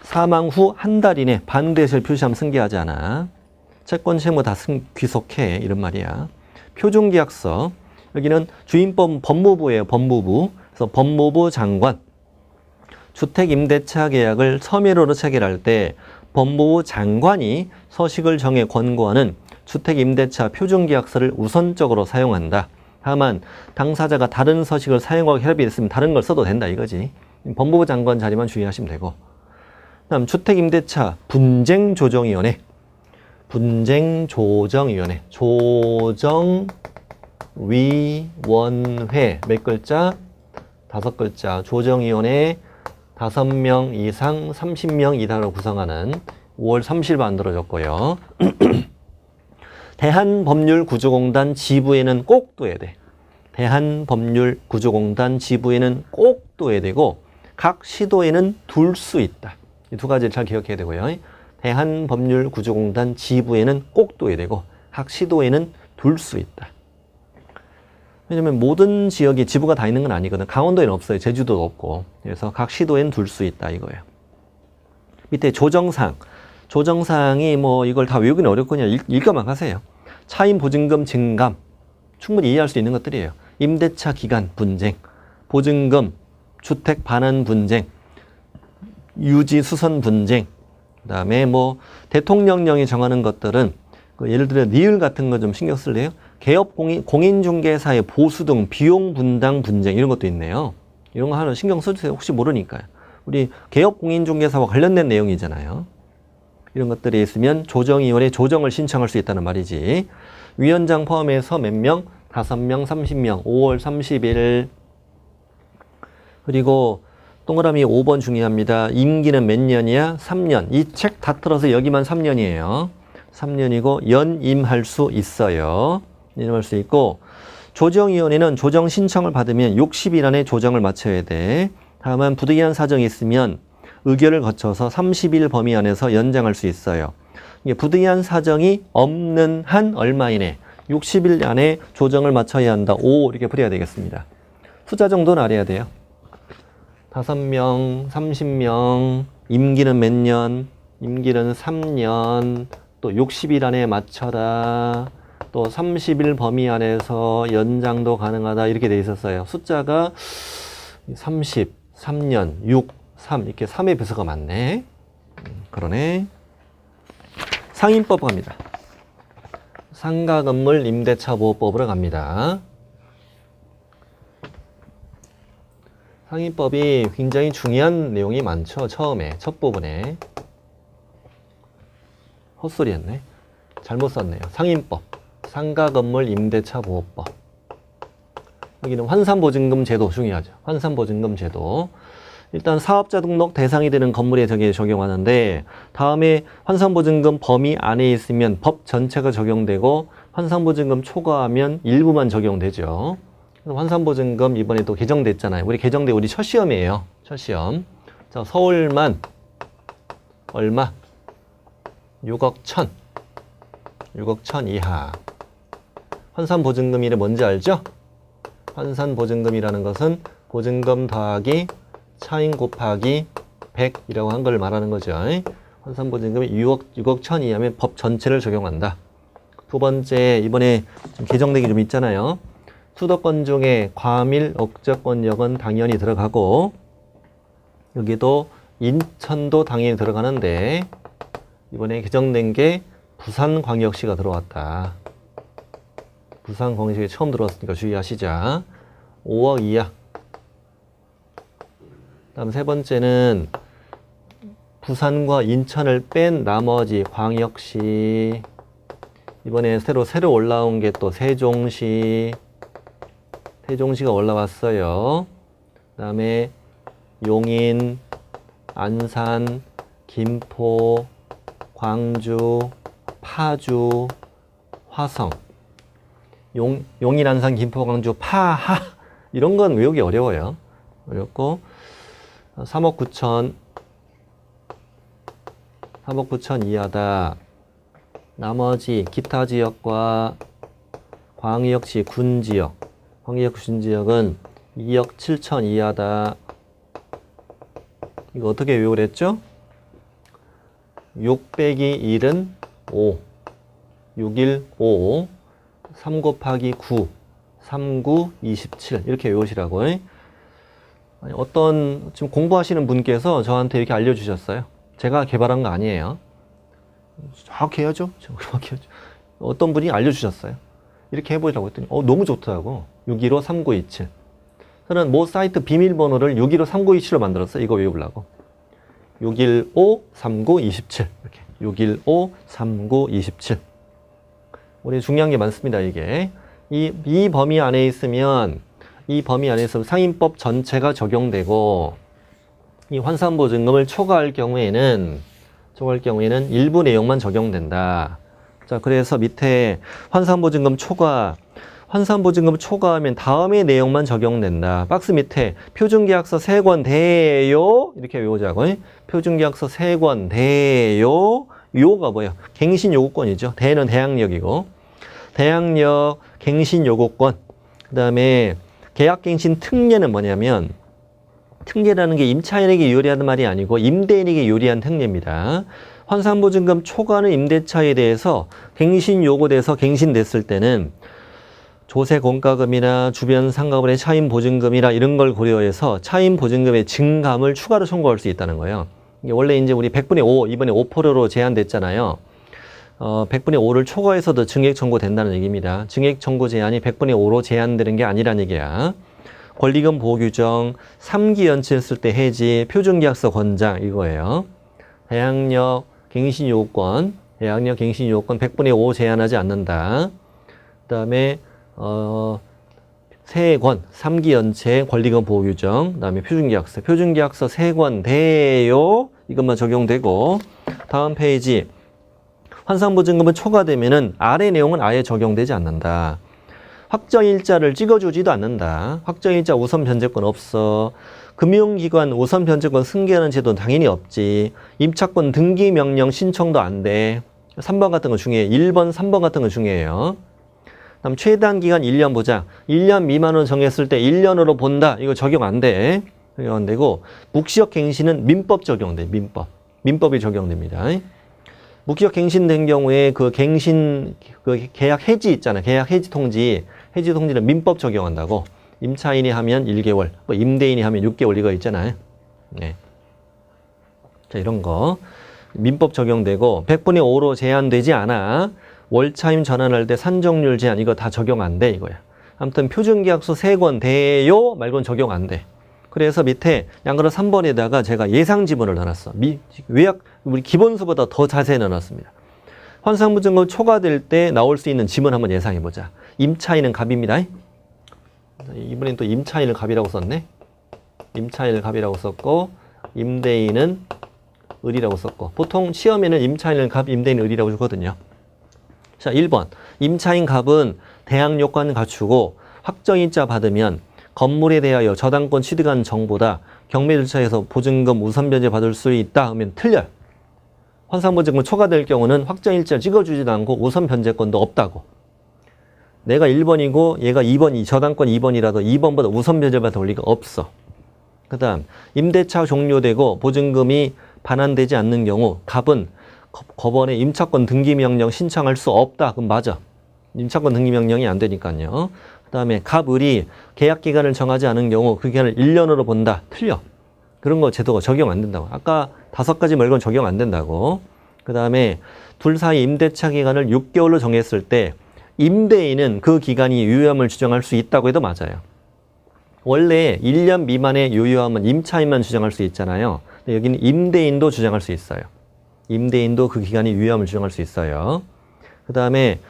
사망 후 한 달 이내 반대세를 표시하면 승계하지 않아. 채권 채무 다 귀속해. 이런 말이야. 표준계약서. 여기는 주임법 법무부예요. 법무부. 그래서 법무부 장관. 주택임대차 계약을 서면으로 체결할 때 법무부 장관이 서식을 정해 권고하는 주택임대차 표준계약서를 우선적으로 사용한다. 다만 당사자가 다른 서식을 사용하고 협의했으면 다른 걸 써도 된다 이거지. 법무부 장관 자리만 주의하시면 되고. 다음 주택임대차 분쟁조정위원회. 분쟁조정위원회. 조정위원회. 몇 글자? 5글자. 조정위원회 5명 이상 30명 이하로 구성하는 5월 30일 만들어졌고요. 대한법률구조공단 지부에는 꼭 둬야 돼. 대한법률구조공단 지부에는 꼭 둬야 되고 각 시도에는 둘 수 있다. 이 두 가지를 잘 기억해야 되고요. 대한법률구조공단 지부에는 꼭 둬야 되고 각 시도에는 둘 수 있다. 왜냐면 모든 지역에 지부가 다 있는 건 아니거든. 강원도에는 없어요. 제주도도 없고. 그래서 각 시도에는 둘 수 있다 이거예요. 밑에 조정사항. 조정사항이 뭐 이걸 다 외우기는 어렵거든요. 읽어만 하세요. 차임 보증금 증감. 충분히 이해할 수 있는 것들이에요. 임대차 기간 분쟁. 보증금. 주택 반환 분쟁. 유지 수선 분쟁. 그 다음에 뭐 대통령령이 정하는 것들은 예를 들어 니을 같은 거 좀 신경 쓸래요? 개업 공인중개사의 보수 등 비용 분담 분쟁 이런 것도 있네요. 이런 거 하나 신경 써주세요. 혹시 모르니까요. 우리 개업 공인중개사와 관련된 내용이잖아요. 이런 것들이 있으면 조정위원회 조정을 신청할 수 있다는 말이지. 위원장 포함해서 몇 명? 5명, 30명, 5월 30일. 그리고 동그라미 5번 중요합니다. 임기는 몇 년이야? 3년. 이 책 다 틀어서 여기만 3년이에요. 3년이고 연임할 수 있어요. 연임할 수 있고 조정위원회는 조정 신청을 받으면 60일 안에 조정을 마쳐야 돼. 다만 부득이한 사정이 있으면 의결을 거쳐서 30일 범위 안에서 연장할 수 있어요. 이게 부득이한 사정이 없는 한 얼마 이내 60일 안에 조정을 마쳐야 한다. 5 이렇게 풀어야 되겠습니다. 숫자 정도는 알아야 돼요. 5명, 30명, 임기는 몇 년? 임기는 3년, 또 60일 안에 맞춰라, 또 30일 범위 안에서 연장도 가능하다 이렇게 돼 있었어요. 숫자가 30, 3년, 6, 3 이렇게 3의 배수가 많네. 그러네. 상임법 갑니다. 상가건물 임대차보호법으로 갑니다. 상임법이 굉장히 중요한 내용이 많죠. 처음에 첫 부분에 헛소리였네. 잘못 썼네요. 상임법 상가건물 임대차보호법. 여기는 환산보증금 제도 중요하죠. 환산보증금 제도. 일단 사업자 등록 대상이 되는 건물에 저게 적용하는데 다음에 환산보증금 범위 안에 있으면 법 전체가 적용되고 환산보증금 초과하면 일부만 적용되죠. 환산보증금 이번에 또 개정됐잖아요. 우리 개정돼 우리 첫 시험이에요. 첫 시험. 자, 서울만 얼마? 6억 1천. 6억 1천 이하. 환산보증금이 뭔지 알죠? 환산보증금이라는 것은 보증금 더하기 차임 곱하기 100이라고 한 걸 말하는 거죠. 환산보증금이 6억 1천 이하면 법 전체를 적용한다. 두 번째, 이번에 좀 개정되기 좀 있잖아요. 수도권 중에 과밀 억저권역은 당연히 들어가고 여기도 인천도 당연히 들어가는데 이번에 개정된 게 부산광역시가 들어왔다. 부산광역시가 처음 들어왔으니까 주의하시자. 5억 이하. 다음 세 번째는 부산과 인천을 뺀 나머지 광역시. 이번에 새로 올라온 게 또 세종시. 세종시가 올라왔어요. 그 다음에 용인, 안산, 김포, 광주, 파주, 화성, 용인, 안산, 김포, 광주, 파하 이런 건 외우기 어려워요. 어렵고 3억 9천 이하다. 나머지 기타 지역과 광역시, 군지역, 군지역은 2억 7천 이하다. 이거 어떻게 외우랬죠? 6 빼기 1은 5, 6일 5, 3 곱하기 9, 3, 9, 27 이렇게 외우시라고. 아니, 어떤 지금 공부하시는 분께서 저한테 이렇게 알려주셨어요. 제가 개발한 거 아니에요. 정확히 해야죠. 정확히 해야죠. 어떤 분이 알려주셨어요. 이렇게 해보라고 했더니 너무 좋더라고. 615 3927. 저는 모 사이트 비밀번호를 615 3927로 만들었어요. 이거 외우려고. 615 3927 이렇게 615 3927. 우리 중요한 게 많습니다. 이게 이 범위 안에 있으면 상인법 전체가 적용되고, 이 환산보증금을 초과할 경우에는 일부 내용만 적용된다. 자, 그래서 밑에 환산보증금 초과하면 다음의 내용만 적용된다. 박스 밑에 표준계약서 3권 대요 이렇게 외우자고. 표준계약서 3권 대요. 요가 뭐예요? 갱신요구권이죠. 대는 대항력이고, 대항력 갱신요구권. 그 다음에 계약갱신 특례는 뭐냐면, 특례라는 게 임차인에게 유리한 말이 아니고 임대인에게 유리한 특례입니다. 환산보증금 초과하는 임대차에 대해서 갱신 요구돼서 갱신됐을 때는 조세 공과금이나 주변 상가분의 차임 보증금이나 이런 걸 고려해서 차임 보증금의 증감을 추가로 청구할 수 있다는 거예요. 이게 원래 이제 우리 100분의 5, 이번에 5%로 제한됐잖아요. 100분의 5를 초과해서도 증액 청구된다는 얘기입니다. 증액 청구 제한이 100분의 5로 제한되는 게 아니란 얘기야. 권리금 보호 규정, 3기 연체했을 때 해지, 표준계약서 권장 이거예요. 대항력 갱신 요구권 100분의 5 제한하지 않는다. 그 다음에 세권, 3기 연체, 권리금 보호 규정, 그 다음에 표준계약서 3권 대요 이것만 적용되고, 다음 페이지 환산보증금은 초과되면은 아래 내용은 아예 적용되지 않는다. 확정일자를 찍어주지도 않는다. 확정일자 우선 변제권 없어. 금융기관 우선 변제권 승계하는 제도는 당연히 없지. 임차권 등기 명령 신청도 안 돼. 3번 같은 거 중요해요. 1번, 3번 같은 거 중요해요. 다음 최단 기간 1년 보장. 1년 미만으로 정했을 때 1년으로 본다. 이거 적용 안 돼. 적용 안 되고, 묵시적 갱신은 민법 적용돼. 민법이 적용됩니다. 묵시적 갱신된 경우에 그 계약 해지 있잖아. 계약 해지 통지는 민법 적용한다고. 임차인이 하면 1개월, 임대인이 하면 6개월 이거 있잖아요. 네. 자, 이런 거 민법 적용되고, 100분의 5로 제한되지 않아. 월차임 전환할 때 산정률 제한 이거 다 적용 안 돼 이거야. 아무튼 표준계약서 3권 대요 말고는 적용 안 돼. 그래서 밑에 양그릇 3번에다가 제가 예상 지문을 넣어놨어. 우리 기본수보다 더 자세히 넣어놨습니다. 환산보증금 초과될 때 나올 수 있는 지문 한번 예상해보자. 임차인은 갑입니다. 이번엔 또 임차인을 갑이라고 썼네. 임차인을 갑이라고 썼고, 임대인은 을이라고 썼고, 보통 시험에는 임차인을 갑, 임대인은 을이라고 주거든요. 자, 1번. 임차인 갑은 대항력관 갖추고 확정일자 받으면 건물에 대하여 저당권 취득한 정보다 경매 절차에서 보증금 우선 변제 받을 수 있다 하면 틀려요. 환산보증금 초과될 경우는 확정일자를 찍어주지도 않고 우선 변제권도 없다고. 내가 1번이고 얘가 2번이 저당권 2번이라도 2번보다 우선 변제 받을 리가 없어. 그 다음 임대차 종료되고 보증금이 반환되지 않는 경우 갑은 법원에 임차권 등기명령 신청할 수 없다. 그럼 맞아. 임차권 등기명령이 안 되니까요. 그 다음에 갑을이 계약기간을 정하지 않은 경우 그 기간을 1년으로 본다. 틀려. 그런 거 제도가 적용 안 된다고. 아까 5가지 말고는 적용 안 된다고. 그 다음에 둘 사이 임대차 기간을 6개월로 정했을 때 임대인은 그 기간이 유효함을 주장할 수 있다고 해도 맞아요. 원래 1년 미만의 유효함은 임차인만 주장할 수 있잖아요. 근데 여기는 임대인도 주장할 수 있어요. 임대인도 그 기간이 유효함을 주장할 수 있어요. 그 다음에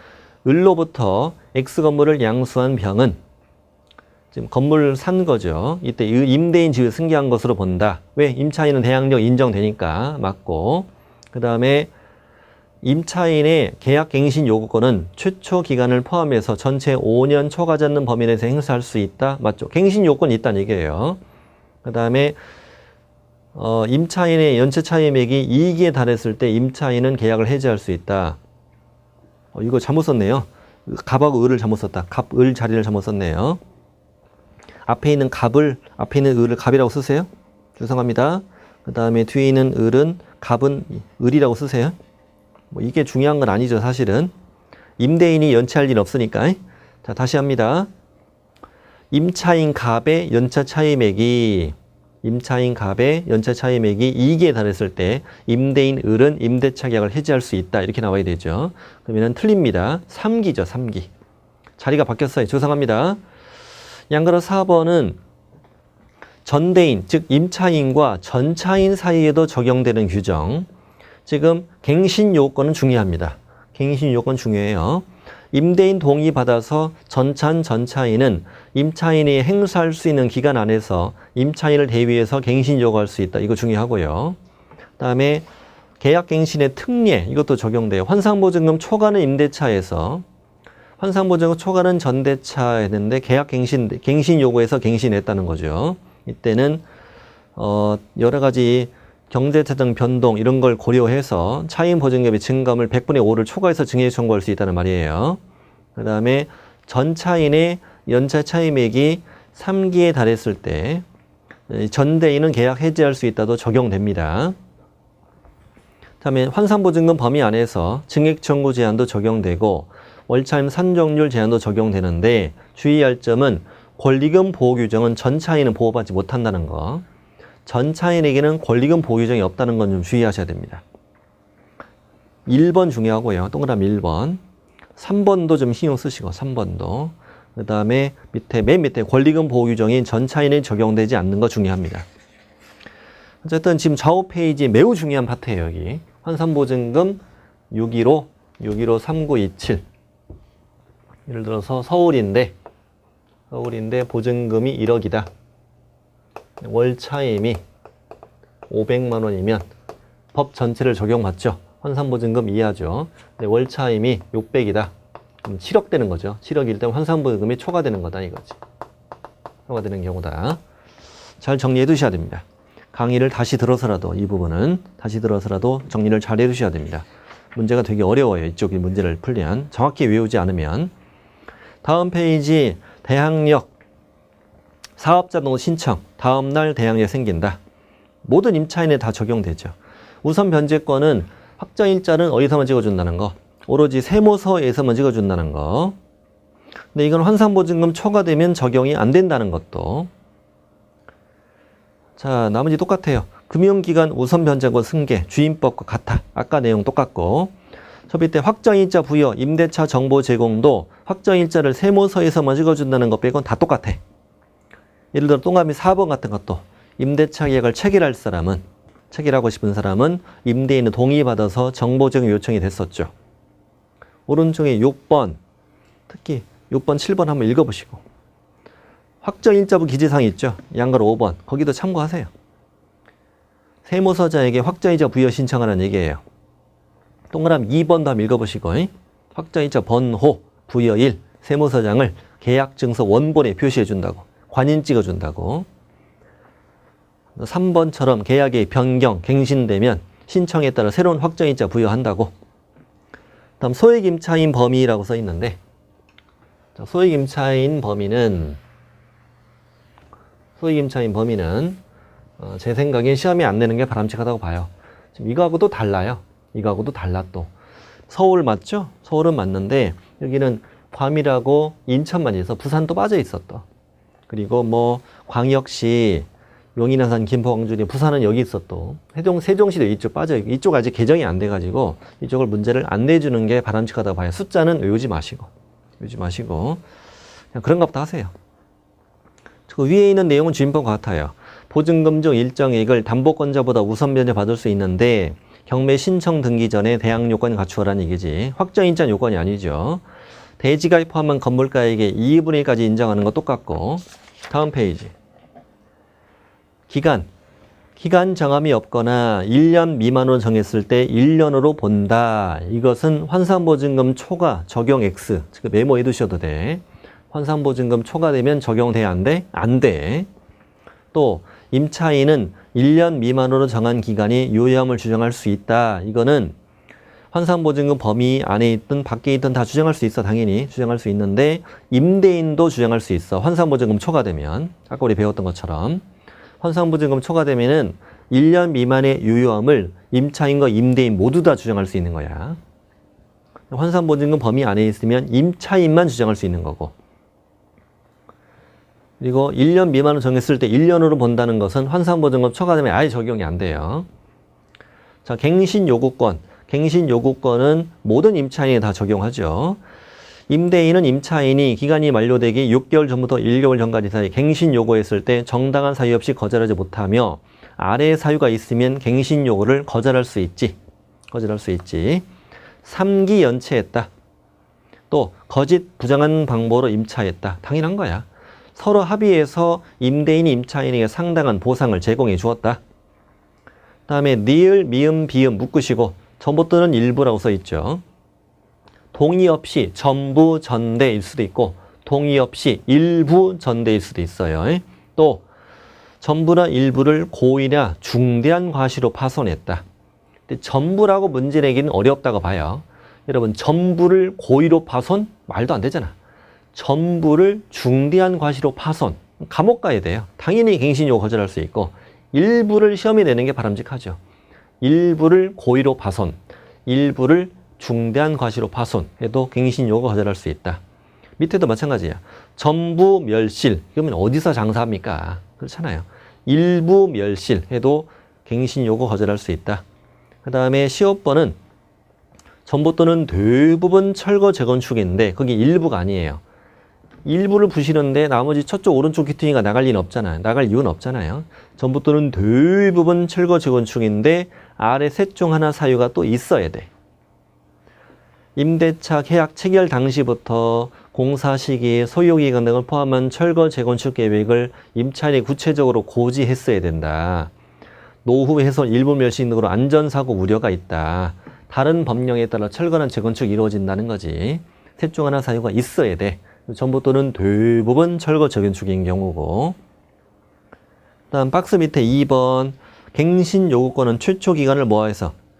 을로부터 X 건물을 양수한 병은 지금 건물을 산 거죠. 이때 임대인 지위 승계한 것으로 본다. 왜? 임차인은 대항력 인정되니까 맞고. 그 다음에 임차인의 계약갱신 요구권은 최초 기간을 포함해서 전체 5년 초과하지 않는 범위 내에서 행사할 수 있다. 맞죠? 갱신 요건이 있다는 얘기예요. 그 다음에 임차인의 연체 차임액이 2기에 달했을 때 임차인은 계약을 해지할 수 있다. 이거 잘못 썼네요. 갑하고 을을 잘못 썼다. 갑, 을 자리를 잘못 썼네요. 앞에 있는 을을 갑이라고 쓰세요. 죄송합니다. 그 다음에 뒤에 있는 을은 갑은 을이라고 쓰세요. 뭐 이게 중요한 건 아니죠, 사실은. 임대인이 연체할 일 없으니까. 자, 다시 합니다. 임차인 갑의 연체 차임액이 2기에 달했을 때 임대인 을은 임대차 계약을 해지할 수 있다. 이렇게 나와야 되죠. 그러면 틀립니다. 3기죠, 3기. 자리가 바뀌었어요. 죄송합니다. 양가로 4번은 전대인, 즉 임차인과 전차인 사이에도 적용되는 규정. 지금 갱신 요건은 중요합니다. 갱신 요건 중요해요. 임대인 동의 받아서 전차인은 임차인이 행사할 수 있는 기간 안에서 임차인을 대위해서 갱신 요구할 수 있다. 이거 중요하고요. 그다음에 계약갱신의 특례, 이것도 적용돼요. 환상보증금 초과는 임대차에서, 환상보증금 초과는 전대차였는데 갱신 요구해서 갱신했다는 거죠. 이때는 여러 가지 경제재정 변동 이런 걸 고려해서 차임 보증금의 증감을 100분의 5를 초과해서 증액 청구할 수 있다는 말이에요. 그 다음에 전차인의 연차 차임액이 3기에 달했을 때 전대인은 계약 해지할 수 있다도 적용됩니다. 다음에 환상보증금 범위 안에서 증액 청구 제한도 적용되고 월차임 산정률 제한도 적용되는데 주의할 점은 권리금 보호 규정은 전차인은 보호받지 못한다는 거. 전차인에게는 권리금 보호 규정이 없다는 건 좀 주의하셔야 됩니다. 1번 중요하고요. 동그라미 1번. 3번도 좀 신경 쓰시고 3번도. 그 다음에 맨 밑에 권리금 보호 규정인 전차인에 적용되지 않는 거 중요합니다. 어쨌든 지금 좌우 페이지 매우 중요한 파트예요. 여기. 환산보증금 615, 3927. 예를 들어서 서울인데 보증금이 1억이다. 월 차임이 500만 원이면 법 전체를 적용받죠. 환산보증금 이하죠. 월 차임이 600이다. 그럼 7억 되는 거죠. 7억일 때 환산보증금이 초과되는 거다 이거지. 초과되는 경우다. 잘 정리해 두셔야 됩니다. 강의를 다시 들어서라도 이 부분은 다시 들어서라도 정리를 잘 해 두셔야 됩니다. 문제가 되게 어려워요. 이쪽이 문제를 풀면. 정확히 외우지 않으면. 다음 페이지 대항력 사업자 등록 신청 다음날 대항력 생긴다. 모든 임차인에 다 적용되죠. 우선 변제권은 확정일자는 어디서만 찍어준다는 거. 오로지 세무서에서만 찍어준다는 거. 근데 이건 환산보증금 초과되면 적용이 안 된다는 것도. 자, 나머지 똑같아요. 금융기관 우선 변제권 승계 주임법과 같아. 아까 내용 똑같고. 저 밑에 확정일자 부여 임대차 정보 제공도 확정일자를 세무서에서만 찍어준다는 것 빼곤 다 똑같아. 예를 들어 동그라미 4번 같은 것도 임대차 계약을 체결하고 싶은 사람은 임대인의 동의받아서 정보 제공 요청이 됐었죠. 오른쪽에 6번, 특히 6번, 7번 한번 읽어보시고 확정일자부 기재사항이 있죠. 양가로 5번, 거기도 참고하세요. 세무서자에게 확정일자 부여 신청하라는 얘기예요. 동그라미 2번도 한번 읽어보시고 확정일자 번호, 부여일, 세무서장을 계약증서 원본에 표시해준다고. 관인 찍어준다고. 3번처럼 계약의 변경, 갱신되면 신청에 따라 새로운 확정일자 부여한다고. 다음 소액임차인 범위라고 써 있는데 소액임차인 범위는 제 생각엔 시험에 안 내는 게 바람직하다고 봐요. 지금 이거하고도 달라요. 이거하고도 달라 또. 서울 맞죠? 서울은 맞는데 여기는 괌이라고 인천만 있어. 부산도 빠져 있었다. 그리고 뭐 광역시 용인하산 김포 광주 부산은 여기 있어 또. 세종시도 이쪽 빠져 있고 이쪽 아직 개정이 안 돼가지고 이쪽을 문제를 안 내주는 게 바람직하다고 봐요. 숫자는 외우지 마시고 그냥 그런가 보다 하세요. 그 위에 있는 내용은 주임법과 같아요. 보증금 중 일정액을 담보권자보다 우선 변제 받을 수 있는데 경매 신청 등기 전에 대항 요건을 갖추어라는 얘기지. 확정인자 요건이 아니죠. 대지가에 포함한 건물가액의 2분의 1까지 인정하는 거 똑같고. 다음 페이지. 기간. 기간 정함이 없거나 1년 미만으로 정했을 때 1년으로 본다. 이것은 환산보증금 초과 적용 X. 지금 메모해 두셔도 돼. 환산보증금 초과되면 적용돼, 안 돼? 안 돼. 또 임차인은 1년 미만으로 정한 기간이 유효함을 주장할 수 있다. 이거는 환산보증금 범위 안에 있든 밖에 있든 다 주장할 수 있어. 당연히 주장할 수 있는데 임대인도 주장할 수 있어. 환산보증금 초과되면. 아까 우리 배웠던 것처럼 환산보증금 초과되면은 1년 미만의 유효함을 임차인과 임대인 모두 다 주장할 수 있는 거야. 환산보증금 범위 안에 있으면 임차인만 주장할 수 있는 거고. 그리고 1년 미만으로 정했을 때 1년으로 본다는 것은 환산보증금 초과되면 아예 적용이 안 돼요. 자, 갱신요구권. 갱신요구권은 모든 임차인에 다 적용하죠. 임대인은 임차인이 기간이 만료되기 6개월 전부터 1개월 전까지 사이 갱신 요구했을 때 정당한 사유 없이 거절하지 못하며 아래의 사유가 있으면 갱신 요구를 거절할 수 있지. 거절할 수 있지. 3기 연체했다. 또 거짓 부정한 방법으로 임차했다. 당연한 거야. 서로 합의해서 임대인이 임차인에게 상당한 보상을 제공해 주었다. 다음에 니을, 미음, 비음 묶으시고 전부 또는 일부라고 써 있죠. 동의 없이 전부 전대일 수도 있고 동의 없이 일부 전대일 수도 있어요. 또 전부나 일부를 고의나 중대한 과시로 파손했다. 근데 전부라고 문제 내기는 어렵다고 봐요. 여러분 전부를 고의로 파손? 말도 안 되잖아. 전부를 중대한 과시로 파손. 감옥 가야 돼요. 당연히 갱신요구 거절할 수 있고 일부를 시험에 내는 게 바람직하죠. 일부를 고의로 파손, 일부를 중대한 과시로 파손 해도 갱신요구 거절할 수 있다. 밑에도 마찬가지야. 전부 멸실. 그러면 어디서 장사합니까? 그렇잖아요. 일부 멸실 해도 갱신요구 거절할 수 있다. 그 다음에 시옷번은 전부 또는 대부분 철거 재건축인데 그게 일부가 아니에요. 일부를 부시는데 나머지 저쪽 오른쪽 귀퉁이가 나갈 리는 없잖아요. 나갈 이유는 없잖아요. 전부 또는 대부분 철거 재건축인데 아래 셋 중 하나 사유가 또 있어야 돼. 임대차 계약 체결 당시부터 공사 시기, 소요기간 등을 포함한 철거 재건축 계획을 임차인이 구체적으로 고지했어야 된다. 노후 훼손, 일부 멸실 등으로 안전사고 우려가 있다. 다른 법령에 따라 철거나 재건축이 이루어진다는 거지. 셋 중 하나 사유가 있어야 돼. 전부 또는 대부분 철거 재건축인 경우고. 다음 박스 밑에 2번 갱신 요구권은 최초 기간을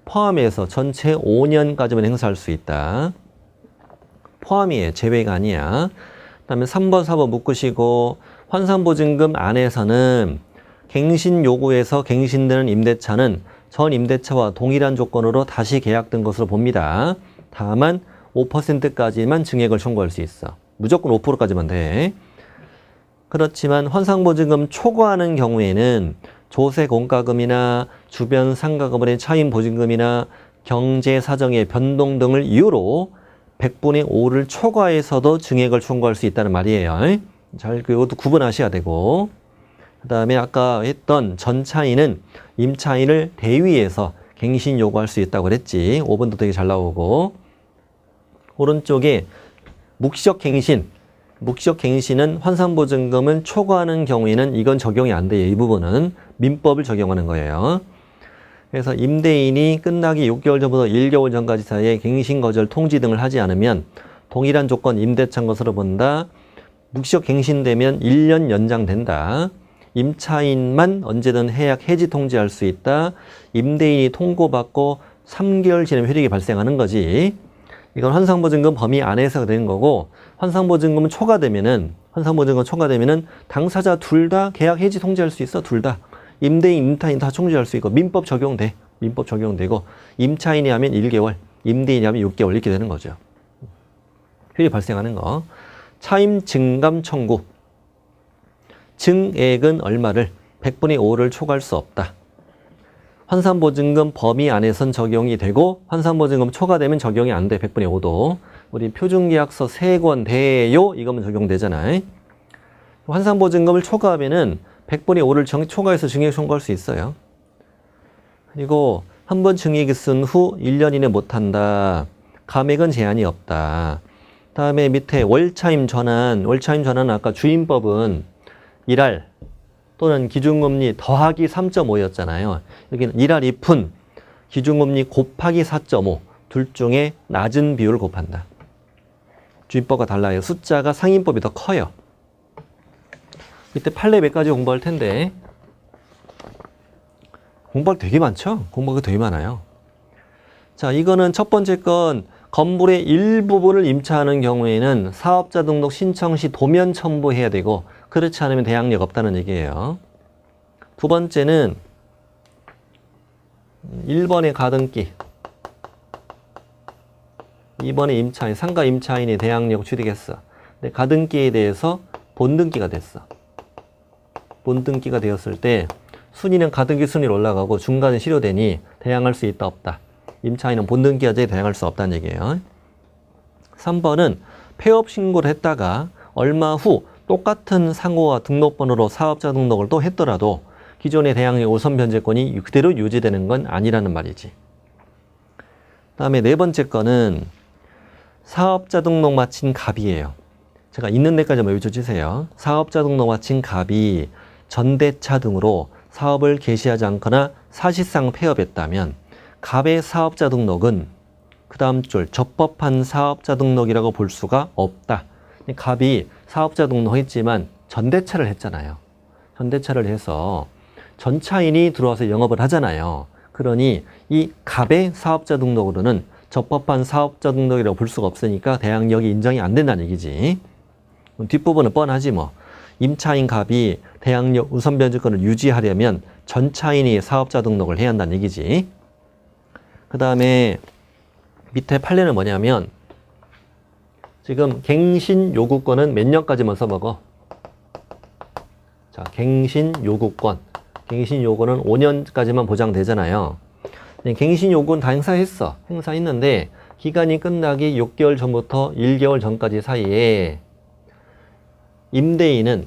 포함해서 전체 5년까지만 행사할 수 있다. 포함이에요. 제외가 아니야. 그 다음에 3번, 4번 묶으시고 환산보증금 안에서는 갱신 요구에서 갱신되는 임대차는 전 임대차와 동일한 조건으로 다시 계약된 것으로 봅니다. 다만 5%까지만 증액을 청구할 수 있어. 무조건 5%까지만 돼. 그렇지만 환산보증금 초과하는 경우에는 조세 공과금이나 주변 상가건물의 차임 보증금이나 경제 사정의 변동 등을 이유로 100분의 5를 초과해서도 증액을 청구할 수 있다는 말이에요. 잘 이것도 구분하셔야 되고. 그 다음에 아까 했던 전차인은 임차인을 대위해서 갱신 요구할 수 있다고 그랬지. 5번도 되게 잘 나오고. 오른쪽에 묵시적 갱신. 묵시적 갱신은 환산보증금을 초과하는 경우에는 이건 적용이 안 돼요. 이 부분은 민법을 적용하는 거예요. 그래서 임대인이 끝나기 6개월 전부터 1개월 전까지 사이에 갱신 거절 통지 등을 하지 않으면 동일한 조건 임대차인 것으로 본다. 묵시적 갱신되면 1년 연장된다. 임차인만 언제든 해약 해지 통지할 수 있다. 임대인이 통고받고 3개월 지나면 효력이 발생하는 거지. 이건 환산보증금 범위 안에서 되는 거고, 환산보증금은 초과되면은 당사자 둘 다 계약 해지 통지할 수 있어. 둘 다. 임대인, 임차인 다 통지할 수 있고 민법 적용돼. 민법 적용되고 임차인이 하면 1개월, 임대인이 하면 6개월 이렇게 되는 거죠. 효력이 발생하는 거. 차임 증감 청구. 증액은 얼마를 100분의 5를 초과할 수 없다. 환산보증금 범위 안에선 적용이 되고 환산보증금 초과되면 적용이 안 돼. 100분의 5도. 우리 표준계약서 3권 돼요. 이거면 적용되잖아요. 환산보증금을 초과하면은 100분의 5를 초과해서 증액 청구할 수 있어요. 그리고 한 번 증액이 쓴 후 1년 이내 못한다. 감액은 제한이 없다. 다음에 밑에 월차임 전환. 월차임 전환은 아까 주임법은 일할 또는 기준금리 더하기 3.5였잖아요. 여기는 1할 2푼 기준금리 곱하기 4.5 둘 중에 낮은 비율을 곱한다. 주입법과 달라요. 숫자가 상인법이 더 커요. 이때 판례 몇 가지 공부할 텐데 공부할 되게 많죠? 공부가 되게 많아요. 자, 이거는 첫 번째 건 건물의 일부분을 임차하는 경우에는 사업자 등록 신청 시 도면 첨부해야 되고 그렇지 않으면 대항력 없다는 얘기예요. 두 번째는 1번의 가등기 2번의 임차인, 상가 임차인이 대항력 취득했어. 근데 가등기에 대해서 본등기가 됐어. 본등기가 되었을 때 순위는 가등기 순위로 올라가고 중간에 실효되니 대항할 수 있다 없다. 임차인은 본등기 하자에 대항할 수 없다는 얘기예요. 3번은 폐업 신고를 했다가 얼마 후 똑같은 상호와 등록번호로 사업자 등록을 또 했더라도 기존의 대항력 우선 변제권이 그대로 유지되는 건 아니라는 말이지. 다음에 네 번째 거는 사업자 등록 마친 갑이에요. 제가 있는 데까지만 외쳐주세요. 사업자 등록 마친 갑이 전대차 등으로 사업을 개시하지 않거나 사실상 폐업했다면 갑의 사업자 등록은 그 다음 줄 적법한 사업자 등록이라고 볼 수가 없다. 갑이 사업자 등록했지만 전대차를 했잖아요. 전대차를 해서 전차인이 들어와서 영업을 하잖아요. 그러니 이 갑의 사업자 등록으로는 적법한 사업자 등록이라고 볼 수가 없으니까 대항력이 인정이 안 된다는 얘기지. 뒷부분은 뻔하지 뭐. 임차인 갑이 대항력 우선 변제권을 유지하려면 전차인이 사업자 등록을 해야 한다는 얘기지. 그 다음에 밑에 판례는 뭐냐면 지금 갱신 요구권은 몇 년까지만 써먹어? 자, 갱신 요구권. 갱신 요구는 5년까지만 보장되잖아요. 갱신 요구는 다 행사했어. 행사했는데 기간이 끝나기 6개월 전부터 1개월 전까지 사이에 임대인은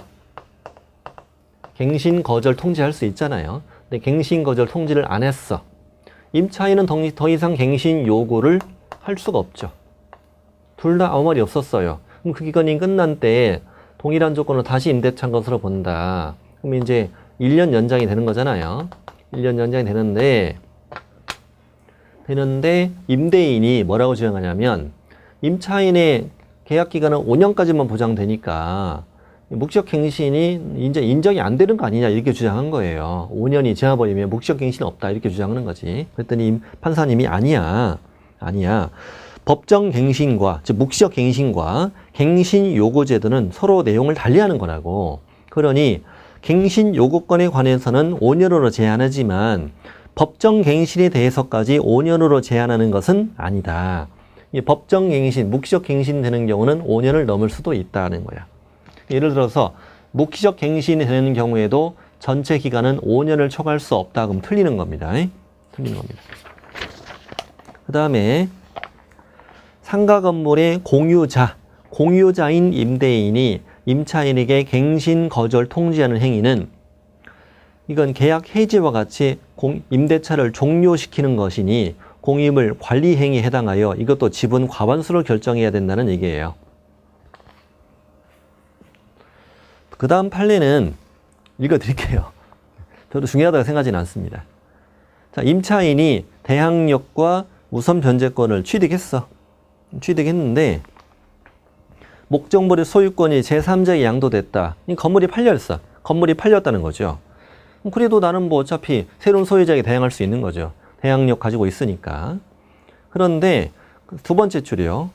갱신 거절 통지할 수 있잖아요. 근데 갱신 거절 통지를 안 했어. 임차인은 더 이상 갱신 요구를 할 수가 없죠. 둘 다 아무 말이 없었어요. 그럼 그 기간이 끝난 때에 동일한 조건으로 다시 임대차한 것으로 본다. 그럼 이제 1년 연장이 되는 거잖아요. 1년 연장이 되는데 임대인이 뭐라고 주장하냐면 임차인의 계약 기간은 5년까지만 보장되니까 묵시적갱신이 이제 인정이 안 되는 거 아니냐 이렇게 주장한 거예요. 5년이 지나버리면 묵시적갱신은 없다 이렇게 주장하는 거지. 그랬더니 판사님이 아니야. 법정갱신과 즉 묵시적갱신과 갱신 요구제도는 서로 내용을 달리하는 거라고. 그러니 갱신 요구권에 관해서는 5년으로 제한하지만 법정갱신에 대해서까지 5년으로 제한하는 것은 아니다. 이 법정갱신, 묵시적갱신 되는 경우는 5년을 넘을 수도 있다는 거야. 예를 들어서 묵시적갱신이 되는 경우에도 전체 기간은 5년을 초과할 수 없다. 그럼 틀리는 겁니다. 틀리는 겁니다. 그 다음에 상가 건물의 공유자인 임대인이 임차인에게 갱신 거절 통지하는 행위는 이건 계약 해지와 같이 임대차를 종료시키는 것이니 공임을 관리 행위에 해당하여 이것도 지분 과반수를 결정해야 된다는 얘기예요. 그 다음 판례는 읽어드릴게요. 저도 중요하다고 생각하지는 않습니다. 자, 임차인이 대항력과 우선 변제권을 취득했는데 목적물의 소유권이 제3자에게 양도됐다. 이 건물이 팔렸어. 건물이 팔렸다는 거죠. 그래도 나는 뭐 어차피 새로운 소유자에게 대항할 수 있는 거죠. 대항력 가지고 있으니까. 그런데 두 번째 줄이요.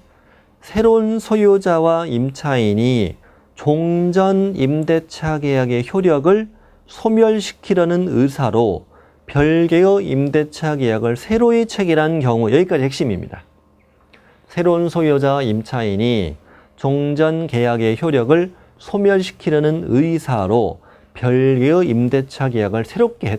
새로운 소유자와 임차인이 종전 임대차 계약의 효력을 소멸시키려는 의사로 별개의 임대차 계약을 새로이 체결한 경우, 여기까지 핵심입니다. 새로운 소유자와 임차인이 종전 계약의 효력을 소멸시키려는 의사로 별개의 임대차 계약을 새롭게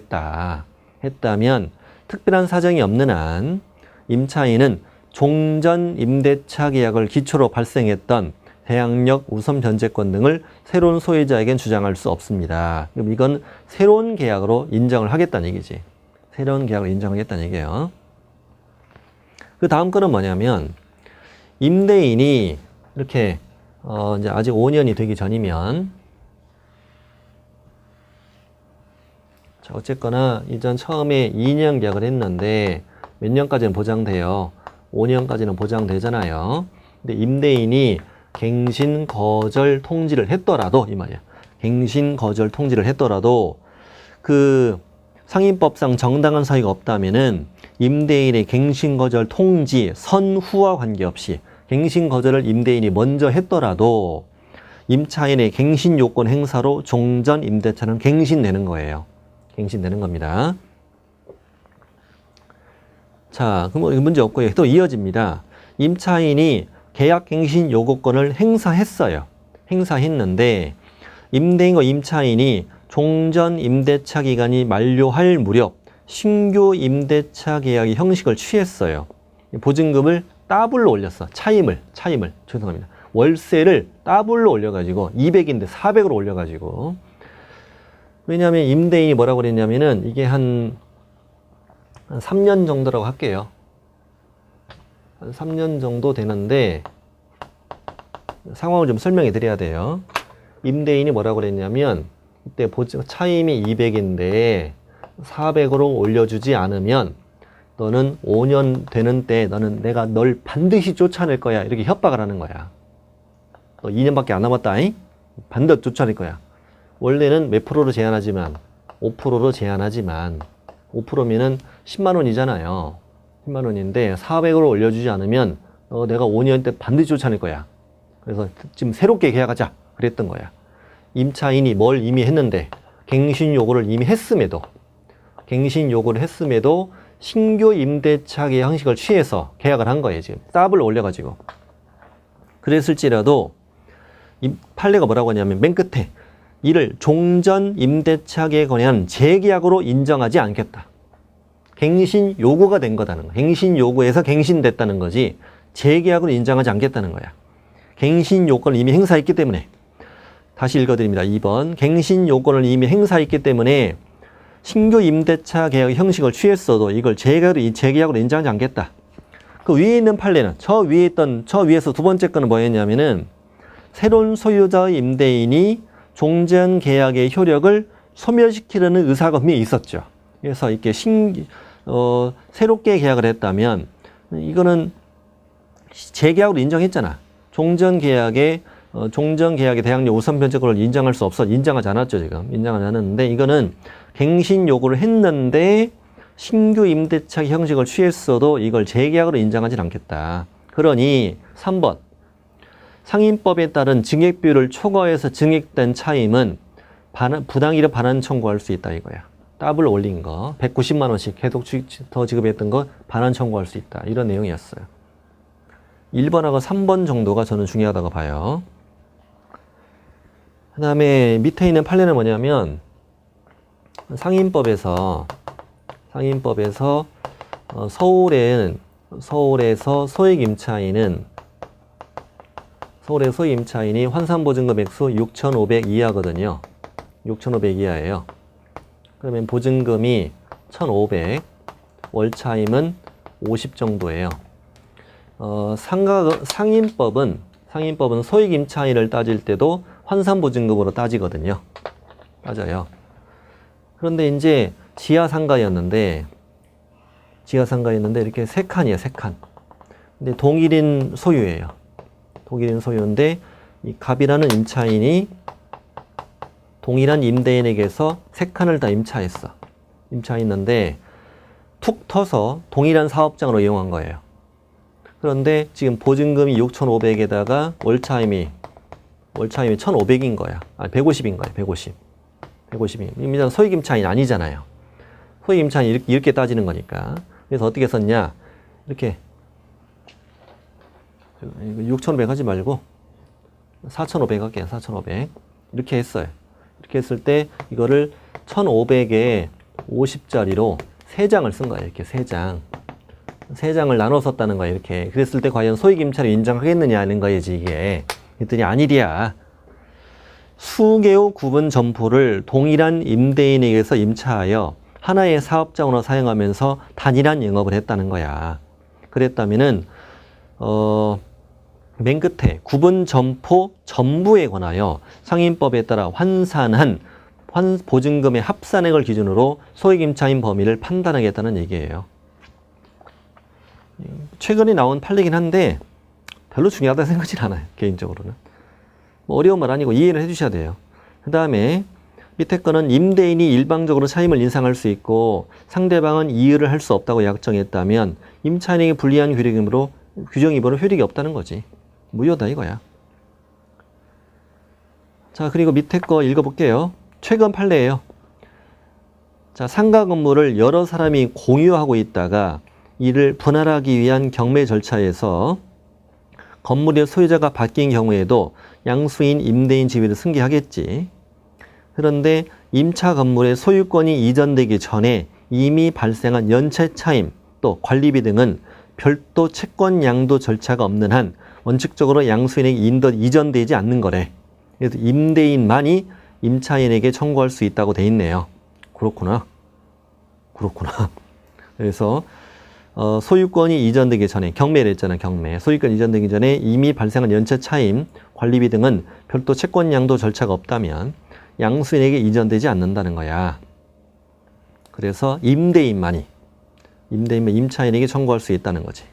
했다면 특별한 사정이 없는 한 임차인은 종전 임대차 계약을 기초로 발생했던 대항력 우선 변제권 등을 새로운 소유자에겐 주장할 수 없습니다. 그럼 이건 새로운 계약으로 인정을 하겠다는 얘기지. 새로운 계약을 인정하겠다는 얘기예요. 그 다음 거는 뭐냐면 임대인이 이렇게 이제 아직 5년이 되기 전이면 자, 어쨌거나 이전 처음에 2년 계약을 했는데 몇 년까지는 보장돼요? 5년까지는 보장되잖아요. 근데 임대인이 갱신 거절 통지를 했더라도 이 말이야. 갱신 거절 통지를 했더라도 그 상인법상 정당한 사유가 없다면은 임대인의 갱신 거절 통지 선후와 관계없이 갱신 거절을 임대인이 먼저 했더라도 임차인의 갱신 요건 행사로 종전 임대차는 갱신되는 거예요. 갱신되는 겁니다. 자, 그럼 문제 없고요. 또 이어집니다. 임차인이 계약 갱신 요구권을 행사했어요. 행사했는데 임대인과 임차인이 종전 임대차 기간이 만료할 무렵 신규 임대차 계약의 형식을 취했어요. 보증금을 더블로 올렸어. 차임을 죄송합니다. 월세를 더블로 올려가지고 200인데 400으로 올려가지고. 왜냐하면 임대인이 뭐라고 그랬냐면은 이게 한 3년 정도라고 할게요. 한 3년 정도 되는데 상황을 좀 설명해 드려야 돼요. 임대인이 뭐라고 그랬냐면 이때 차임이 200인데 400으로 올려주지 않으면 너는 5년 되는 때 너는 내가 널 반드시 쫓아낼 거야. 이렇게 협박을 하는 거야. 너 2년밖에 안 남았다. 잉? 반드시 쫓아낼 거야. 원래는 몇 프로로 제한하지만 5%로 제한하지만 5%면은 10만 원이잖아요. 10만 원인데 400으로 올려주지 않으면 너 내가 5년 때 반드시 쫓아낼 거야. 그래서 지금 새롭게 계약하자. 그랬던 거야. 임차인이 뭘 이미 했는데 갱신 요구를 이미 했음에도 신규 임대차 계약 형식을 취해서 계약을 한 거예요. 지금 더블 올려가지고. 그랬을지라도 판례가 뭐라고 하냐면 맨 끝에 이를 종전 임대차 계약에 관한 재계약으로 인정하지 않겠다. 갱신 요구가 된 거다는 거야. 갱신 요구에서 갱신됐다는 거지 재계약으로 인정하지 않겠다는 거야. 갱신 요건을 이미 행사했기 때문에. 다시 읽어드립니다. 2번. 갱신 요건을 이미 행사했기 때문에 신규 임대차 계약 형식을 취했어도 이걸 재계약으로 인정하지 않겠다. 그 위에 있는 판례는 저 위에서 두 번째 거는 뭐였냐면은 새로운 소유자의 임대인이 종전 계약의 효력을 소멸시키려는 의사가 분명히 있었죠. 그래서 이렇게 새롭게 계약을 했다면 이거는 재계약으로 인정했잖아. 종전 계약의 대항력 우선 변제권을 인정하지 않았죠, 지금. 인정하지 않았는데, 이거는 갱신 요구를 했는데, 신규 임대차 형식을 취했어도 이걸 재계약으로 인정하지 않겠다. 그러니, 3번. 상인법에 따른 증액비율을 초과해서 증액된 차임은 부당이력 반환 청구할 수 있다, 이거야. 더블 올린 거, 190만원씩 계속 더 지급했던 거 반환 청구할 수 있다. 이런 내용이었어요. 1번하고 3번 정도가 저는 중요하다고 봐요. 그 다음에 밑에 있는 판례는 뭐냐면 상인법에서 서울에서 소액 임차인이 환산보증금 액수 6,500 이하거든요. 6,500 이하예요. 그러면 보증금이 1,500, 월차임은 50 정도예요. 상인법은 소액 임차인을 따질 때도 환산보증금으로 따지거든요. 따져요. 그런데 이제 지하상가였는데 이렇게 세 칸이에요, 세 칸. 근데 동일인 소유예요. 동일인 소유인데 이 갑이라는 임차인이 동일한 임대인에게서 세 칸을 다 임차했는데 툭 터서 동일한 사업장으로 이용한 거예요. 그런데 지금 보증금이 6,500에다가 월차임이 1,500인 거야. 아니, 150인 거야. 150이. 일단 소액 임차인 아니잖아요. 소액 임차인 이렇게 따지는 거니까. 그래서 어떻게 썼냐? 이렇게 6,500 하지 말고 4,500 할게요. 4,500. 이렇게 했어요. 이렇게 했을 때 이거를 1,500에 50짜리로 3장을 쓴 거예요. 이렇게 3장. 3장을 나눠 썼다는 거예요. 이렇게. 그랬을 때 과연 소액 임차를 인정하겠느냐 하는 거지, 이게. 그랬더니 아니랴. 수개의 구분 점포를 동일한 임대인에게서 임차하여 하나의 사업장으로 사용하면서 단일한 영업을 했다는 거야. 그랬다면은 맨 끝에 구분 점포 전부에 관하여 상인법에 따라 환산한 보증금의 합산액을 기준으로 소액임차인 범위를 판단하겠다는 얘기예요. 최근에 나온 판례긴 한데 별로 중요하다고 생각하진 않아요. 개인적으로는. 뭐 어려운 말 아니고 이해를 해주셔야 돼요. 그 다음에 밑에 거는 임대인이 일방적으로 차임을 인상할 수 있고 상대방은 이의를 할 수 없다고 약정했다면 임차인에게 불리한 규정이므로 효력이 없다는 거지. 무효다 이거야. 자, 그리고 밑에 거 읽어볼게요. 최근 판례예요. 자, 상가 건물을 여러 사람이 공유하고 있다가 이를 분할하기 위한 경매 절차에서 건물의 소유자가 바뀐 경우에도 양수인 임대인 지위를 승계하겠지. 그런데 임차 건물의 소유권이 이전되기 전에 이미 발생한 연체 차임 또 관리비 등은 별도 채권 양도 절차가 없는 한 원칙적으로 양수인에게 이전되지 않는 거래. 그래서 임대인만이 임차인에게 청구할 수 있다고 돼 있네요. 그렇구나. 그래서 소유권이 이전되기 전에 경매를 했잖아. 경매. 소유권 이전되기 전에 이미 발생한 연체 차임, 관리비 등은 별도 채권 양도 절차가 없다면 양수인에게 이전되지 않는다는 거야. 그래서 임대인만이 임차인에게 청구할 수 있다는 거지.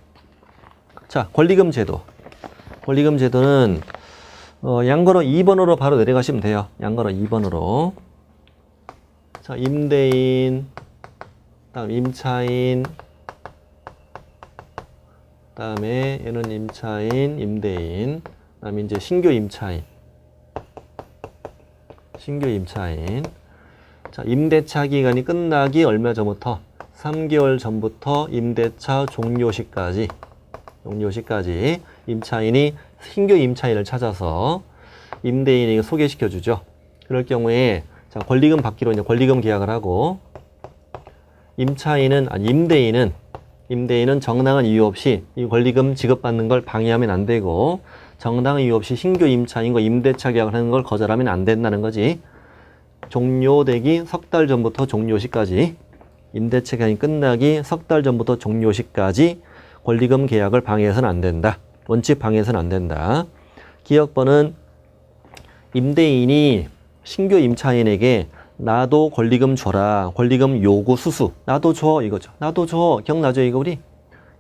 자, 권리금 제도. 권리금 제도는 양거로 2번으로 바로 내려가시면 돼요. 양거로 2번으로. 자, 임대인, 다음 임차인, 다음에 얘는 임차인, 임대인, 다음에 이제 신규 임차인. 자, 임대차 기간이 끝나기 얼마 전부터 3개월 전부터 임대차 종료 시까지 임차인이 신규 임차인을 찾아서 임대인에게 소개시켜 주죠. 그럴 경우에 자, 권리금 받기로 이제 권리금 계약을 하고 임대인은 정당한 이유 없이 이 권리금 지급받는 걸 방해하면 안 되고 정당한 이유 없이 신규 임차인과 임대차 계약을 하는 걸 거절하면 안 된다는 거지. 종료되기 석 달 전부터 종료 시까지 임대차 기간이 끝나기 석 달 전부터 종료 시까지 권리금 계약을 방해해서는 안 된다. 원칙 방해해서는 안 된다. 기억번은 임대인이 신규 임차인에게 나도 권리금 줘라. 권리금 요구 수수. 나도 줘. 이거죠. 나도 줘. 기억나죠? 이거 우리?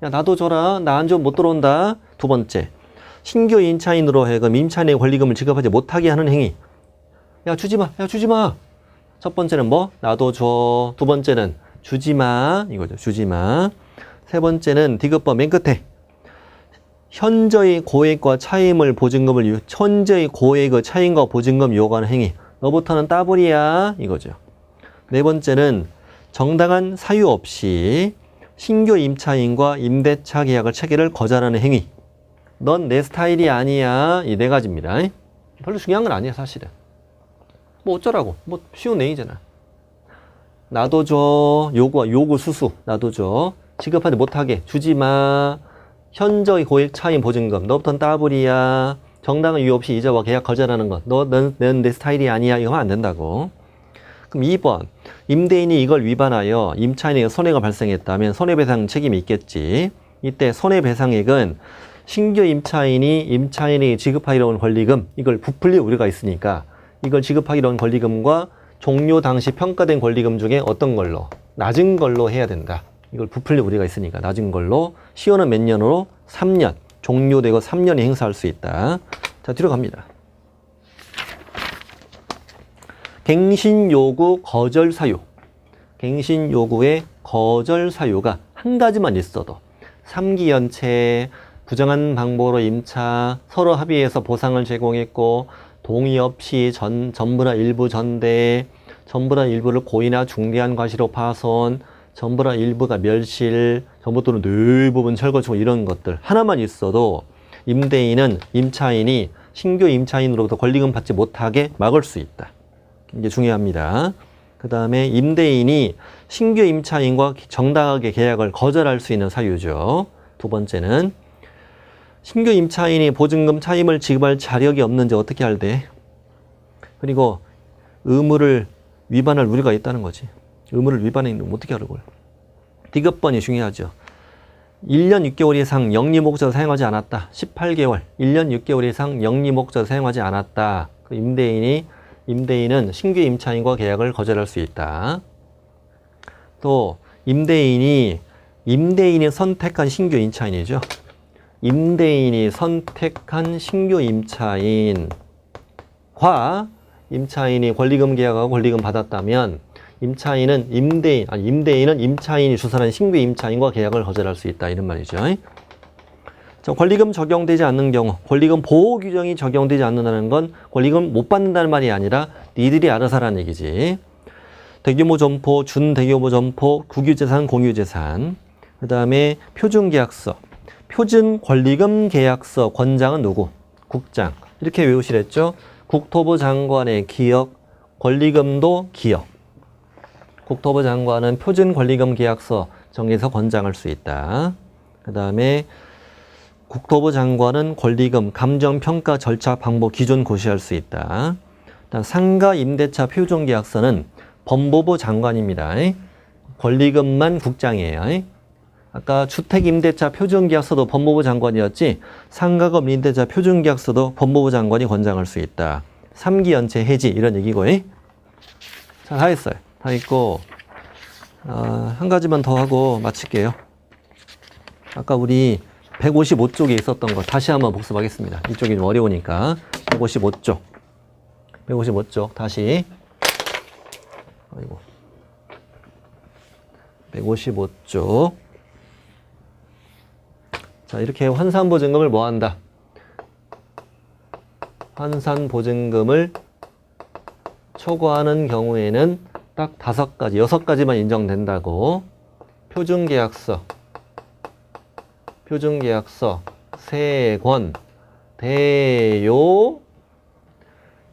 야, 나도 줘라. 나 안 주면 못 들어온다. 두 번째. 신규 임차인으로 하여금 임차인의 권리금을 지급하지 못하게 하는 행위. 야, 주지 마. 야, 주지 마. 첫 번째는 뭐? 나도 줘. 두 번째는 주지 마. 이거죠. 주지 마. 세 번째는 디귿번 맨 끝에. 현저히 고액과 차임과 보증금 요구하는 행위. 너부터는 따블이야. 이거죠. 네 번째는 정당한 사유 없이 신규 임차인과 임대차 계약을 체결을 거절하는 행위. 넌 내 스타일이 아니야. 이 네 가지입니다. 별로 중요한 건 아니야, 사실은. 뭐 어쩌라고. 뭐 쉬운 내용이잖아. 나도 줘. 요구 수수. 나도 줘. 지급하지 못하게. 주지 마. 현저히 고액 차임 보증금. 너부터는 따블이야. 정당한 이유 없이 이자와 계약 거절하는 것. 넌 내 스타일이 아니야. 이거 하면 안 된다고. 그럼 2번. 임대인이 이걸 위반하여 임차인에게 손해가 발생했다면 손해배상 책임이 있겠지. 이때 손해배상액은 신규 임차인이 임차인에게 지급하기로 한 권리금, 이걸 부풀릴 우려가 있으니까 이걸 지급하기로 한 권리금과 종료 당시 평가된 권리금 중에 어떤 걸로? 낮은 걸로 해야 된다. 이걸 부풀릴 우려가 있으니까 낮은 걸로. 시효는 몇 년으로? 3년. 종료되고 3년이 행사할 수 있다. 자, 뒤로 갑니다. 갱신요구 거절 사유. 갱신요구의 거절 사유가 한 가지만 있어도 3기 연체, 부정한 방법으로 임차, 서로 합의해서 보상을 제공했고 동의 없이 전부나 일부 전대, 전부나 일부를 고의나 중대한 과실로 파손, 전부나 일부가 멸실, 전부 또는 대부분 철거충 이런 것들 하나만 있어도 임대인은 임차인이 신규 임차인으로부터 권리금 받지 못하게 막을 수 있다. 이게 중요합니다. 그 다음에 임대인이 신규 임차인과 정당하게 계약을 거절할 수 있는 사유죠. 두 번째는 신규 임차인이 보증금 차임을 지급할 자력이 없는지 어떻게 할 때? 그리고 의무를 위반할 우려가 있다는 거지. 의무를 위반했는데 어떻게 하는 거야? 디귿번이 중요하죠. 1년 6개월 이상 영리 목적을 사용하지 않았다. 18개월, 1년 6개월 이상 영리 목적을 사용하지 않았다. 그 임대인이 임대인은 신규 임차인과 계약을 거절할 수 있다. 또 임대인이 선택한 신규 임차인이죠. 임대인이 선택한 신규 임차인과 임차인이 권리금 계약하고 권리금 받았다면 임대인은 임차인이 주선한 신규 임차인과 계약을 거절할 수 있다. 이런 말이죠. 자, 권리금 적용되지 않는 경우, 권리금 보호 규정이 적용되지 않는다는 건 권리금 못 받는다는 말이 아니라 니들이 알아서 하라는 얘기지. 대규모 점포, 준대규모 점포, 국유재산, 공유재산, 그 다음에 표준계약서, 표준 권리금 계약서 권장은 누구? 국장. 이렇게 외우시랬죠? 국토부 장관의 기역, 권리금도 기역. 국토부 장관은 표준 권리금 계약서 정해서 권장할 수 있다. 그 다음에 국토부 장관은 권리금 감정평가 절차 방법 기준 고시할 수 있다. 상가 임대차 표준계약서는 법무부 장관입니다. 권리금만 국장이에요. 아까 주택임대차 표준계약서도 법무부 장관이었지, 상가금 임대차 표준계약서도 법무부 장관이 권장할 수 있다. 3기 연체 해지 이런 얘기고. 자, 다 했어요. 다 있고 한 가지만 더 하고 마칠게요. 아까 우리 155쪽에 있었던 거 다시 한번 복습하겠습니다. 이쪽이 좀 어려우니까 155쪽 다시 155쪽. 자, 이렇게 환산보증금을 뭐 한다? 환산보증금을 초과하는 경우에는 딱 5가지, 6가지만 인정된다고. 표준계약서, 세권, 대요.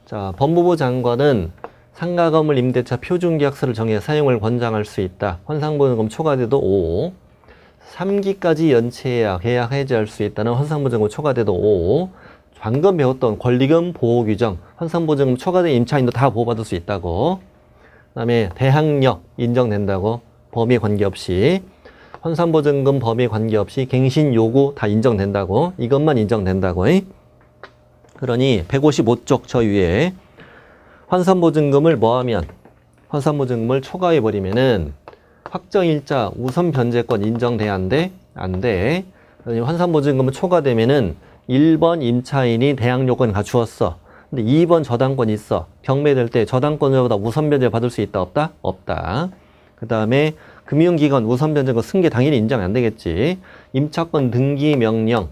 자, 법무부 장관은 상가건물 임대차 표준계약서를 정해 사용을 권장할 수 있다. 환산보증금 초과돼도 5. 3기까지 연체해야 계약 해지할 수 있다는 환산보증금 초과돼도 5. 방금 배웠던 권리금 보호규정, 환산보증금 초과된 임차인도 다 보호받을 수 있다고. 그 다음에 대항력 인정된다고. 범위에 관계없이. 환산보증금 범위에 관계없이 갱신 요구 다 인정된다고. 이것만 인정된다고. 그러니 155쪽 저 위에 환산보증금을 뭐하면, 환산보증금을 초과해버리면은 확정일자 우선 변제권 인정돼야 안 돼? 안 돼. 환산보증금은 초과되면은 1번 임차인이 대항요건 갖추었어. 근데 2번 저당권 있어. 경매될 때 저당권보다 우선 변제 받을 수 있다? 없다? 없다. 그 다음에 금융기관 우선 변제권 승계 당연히 인정 안 되겠지. 임차권 등기 명령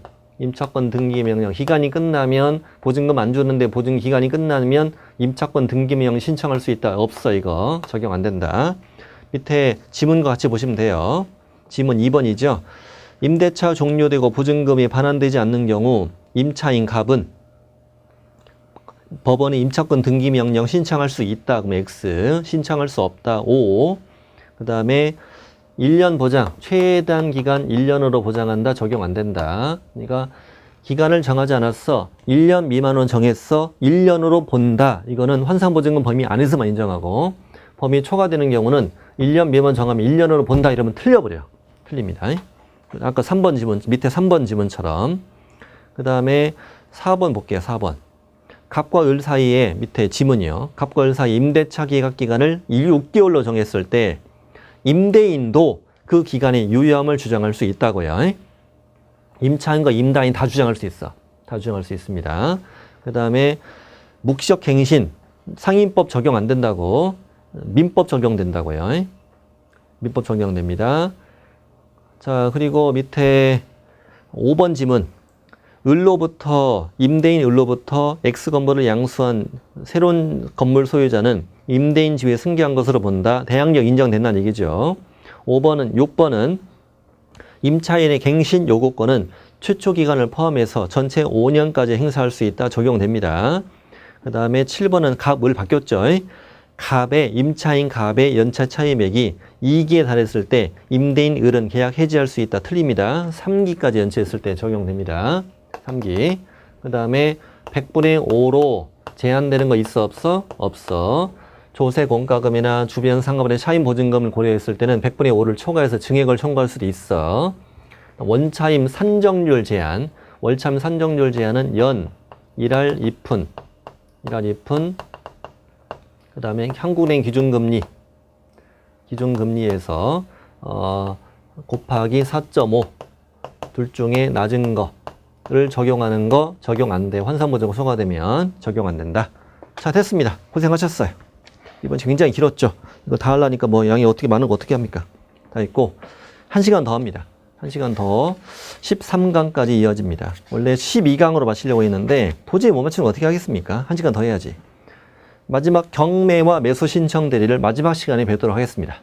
기간이 끝나면 보증금 안 주는데 보증 기간이 끝나면 임차권 등기 명령 신청할 수 있다? 없어. 이거 적용 안 된다. 밑에 지문과 같이 보시면 돼요. 지문 2번이죠. 임대차 종료되고 보증금이 반환되지 않는 경우 임차인 갑은 법원에 임차권 등기 명령 신청할 수 있다. 그럼 X. 신청할 수 없다. O. 그 다음에 1년 보장, 최단 기간 1년으로 보장한다. 적용 안 된다. 그러니까 기간을 정하지 않았어. 1년 미만으로 정했어. 1년으로 본다. 이거는 환산보증금 범위 안에서만 인정하고, 범위 초과되는 경우는 1년 미만 정하면 1년으로 본다 이러면 틀려버려. 틀립니다. 아까 3번 지문, 밑에 3번 지문처럼. 그 다음에 4번 볼게요. 4번. 갑과 을 사이에, 밑에 지문이요. 갑과 을 사이 임대차 계약 기간을 6개월로 정했을 때 임대인도 그 기간에 유효함을 주장할 수 있다고요. 임차인과 임다인 다 주장할 수 있어. 다 주장할 수 있습니다. 그 다음에 묵시적 갱신, 상인법 적용 안 된다고. 민법 적용된다고요. 민법 적용됩니다. 자, 그리고 밑에 5번 지문. 임대인 을로부터 X건물을 양수한 새로운 건물 소유자는 임대인 지위에 승계한 것으로 본다. 대항력 인정된다는 얘기죠. 6번은 임차인의 갱신 요구권은 최초 기간을 포함해서 전체 5년까지 행사할 수 있다. 적용됩니다. 그 다음에 7번은 갑을 바뀌었죠. 임차인 갑의 연차 차임액이 2기에 달했을 때 임대인 을은 계약 해지할 수 있다. 틀립니다. 3기까지 연체했을 때 적용됩니다. 3기. 그 다음에 100분의 5로 제한되는 거 있어? 없어? 없어. 조세 공과금이나 주변 상가분의 차임 보증금을 고려했을 때는 100분의 5를 초과해서 증액을 청구할 수도 있어. 원차임 산정률 제한. 월차임 산정률 제한은 연, 1할 2푼, 그 다음에 한국은행 기준금리. 기준금리에서 곱하기 4.5 둘 중에 낮은 거를 적용하는 거 적용 안 돼. 환산보증 소과되면 적용 안 된다. 자, 됐습니다. 고생하셨어요. 이번 주 굉장히 길었죠. 이거 다 하려니까 뭐 양이 어떻게 많은 거 어떻게 합니까? 다 있고 1시간 더 합니다. 1시간 더 13강까지 이어집니다. 원래 12강으로 마치려고 했는데 도저히 못 마치는 거 어떻게 하겠습니까? 1시간 더 해야지. 마지막 경매와 매수 신청 대리를 마지막 시간에 뵙도록 하겠습니다.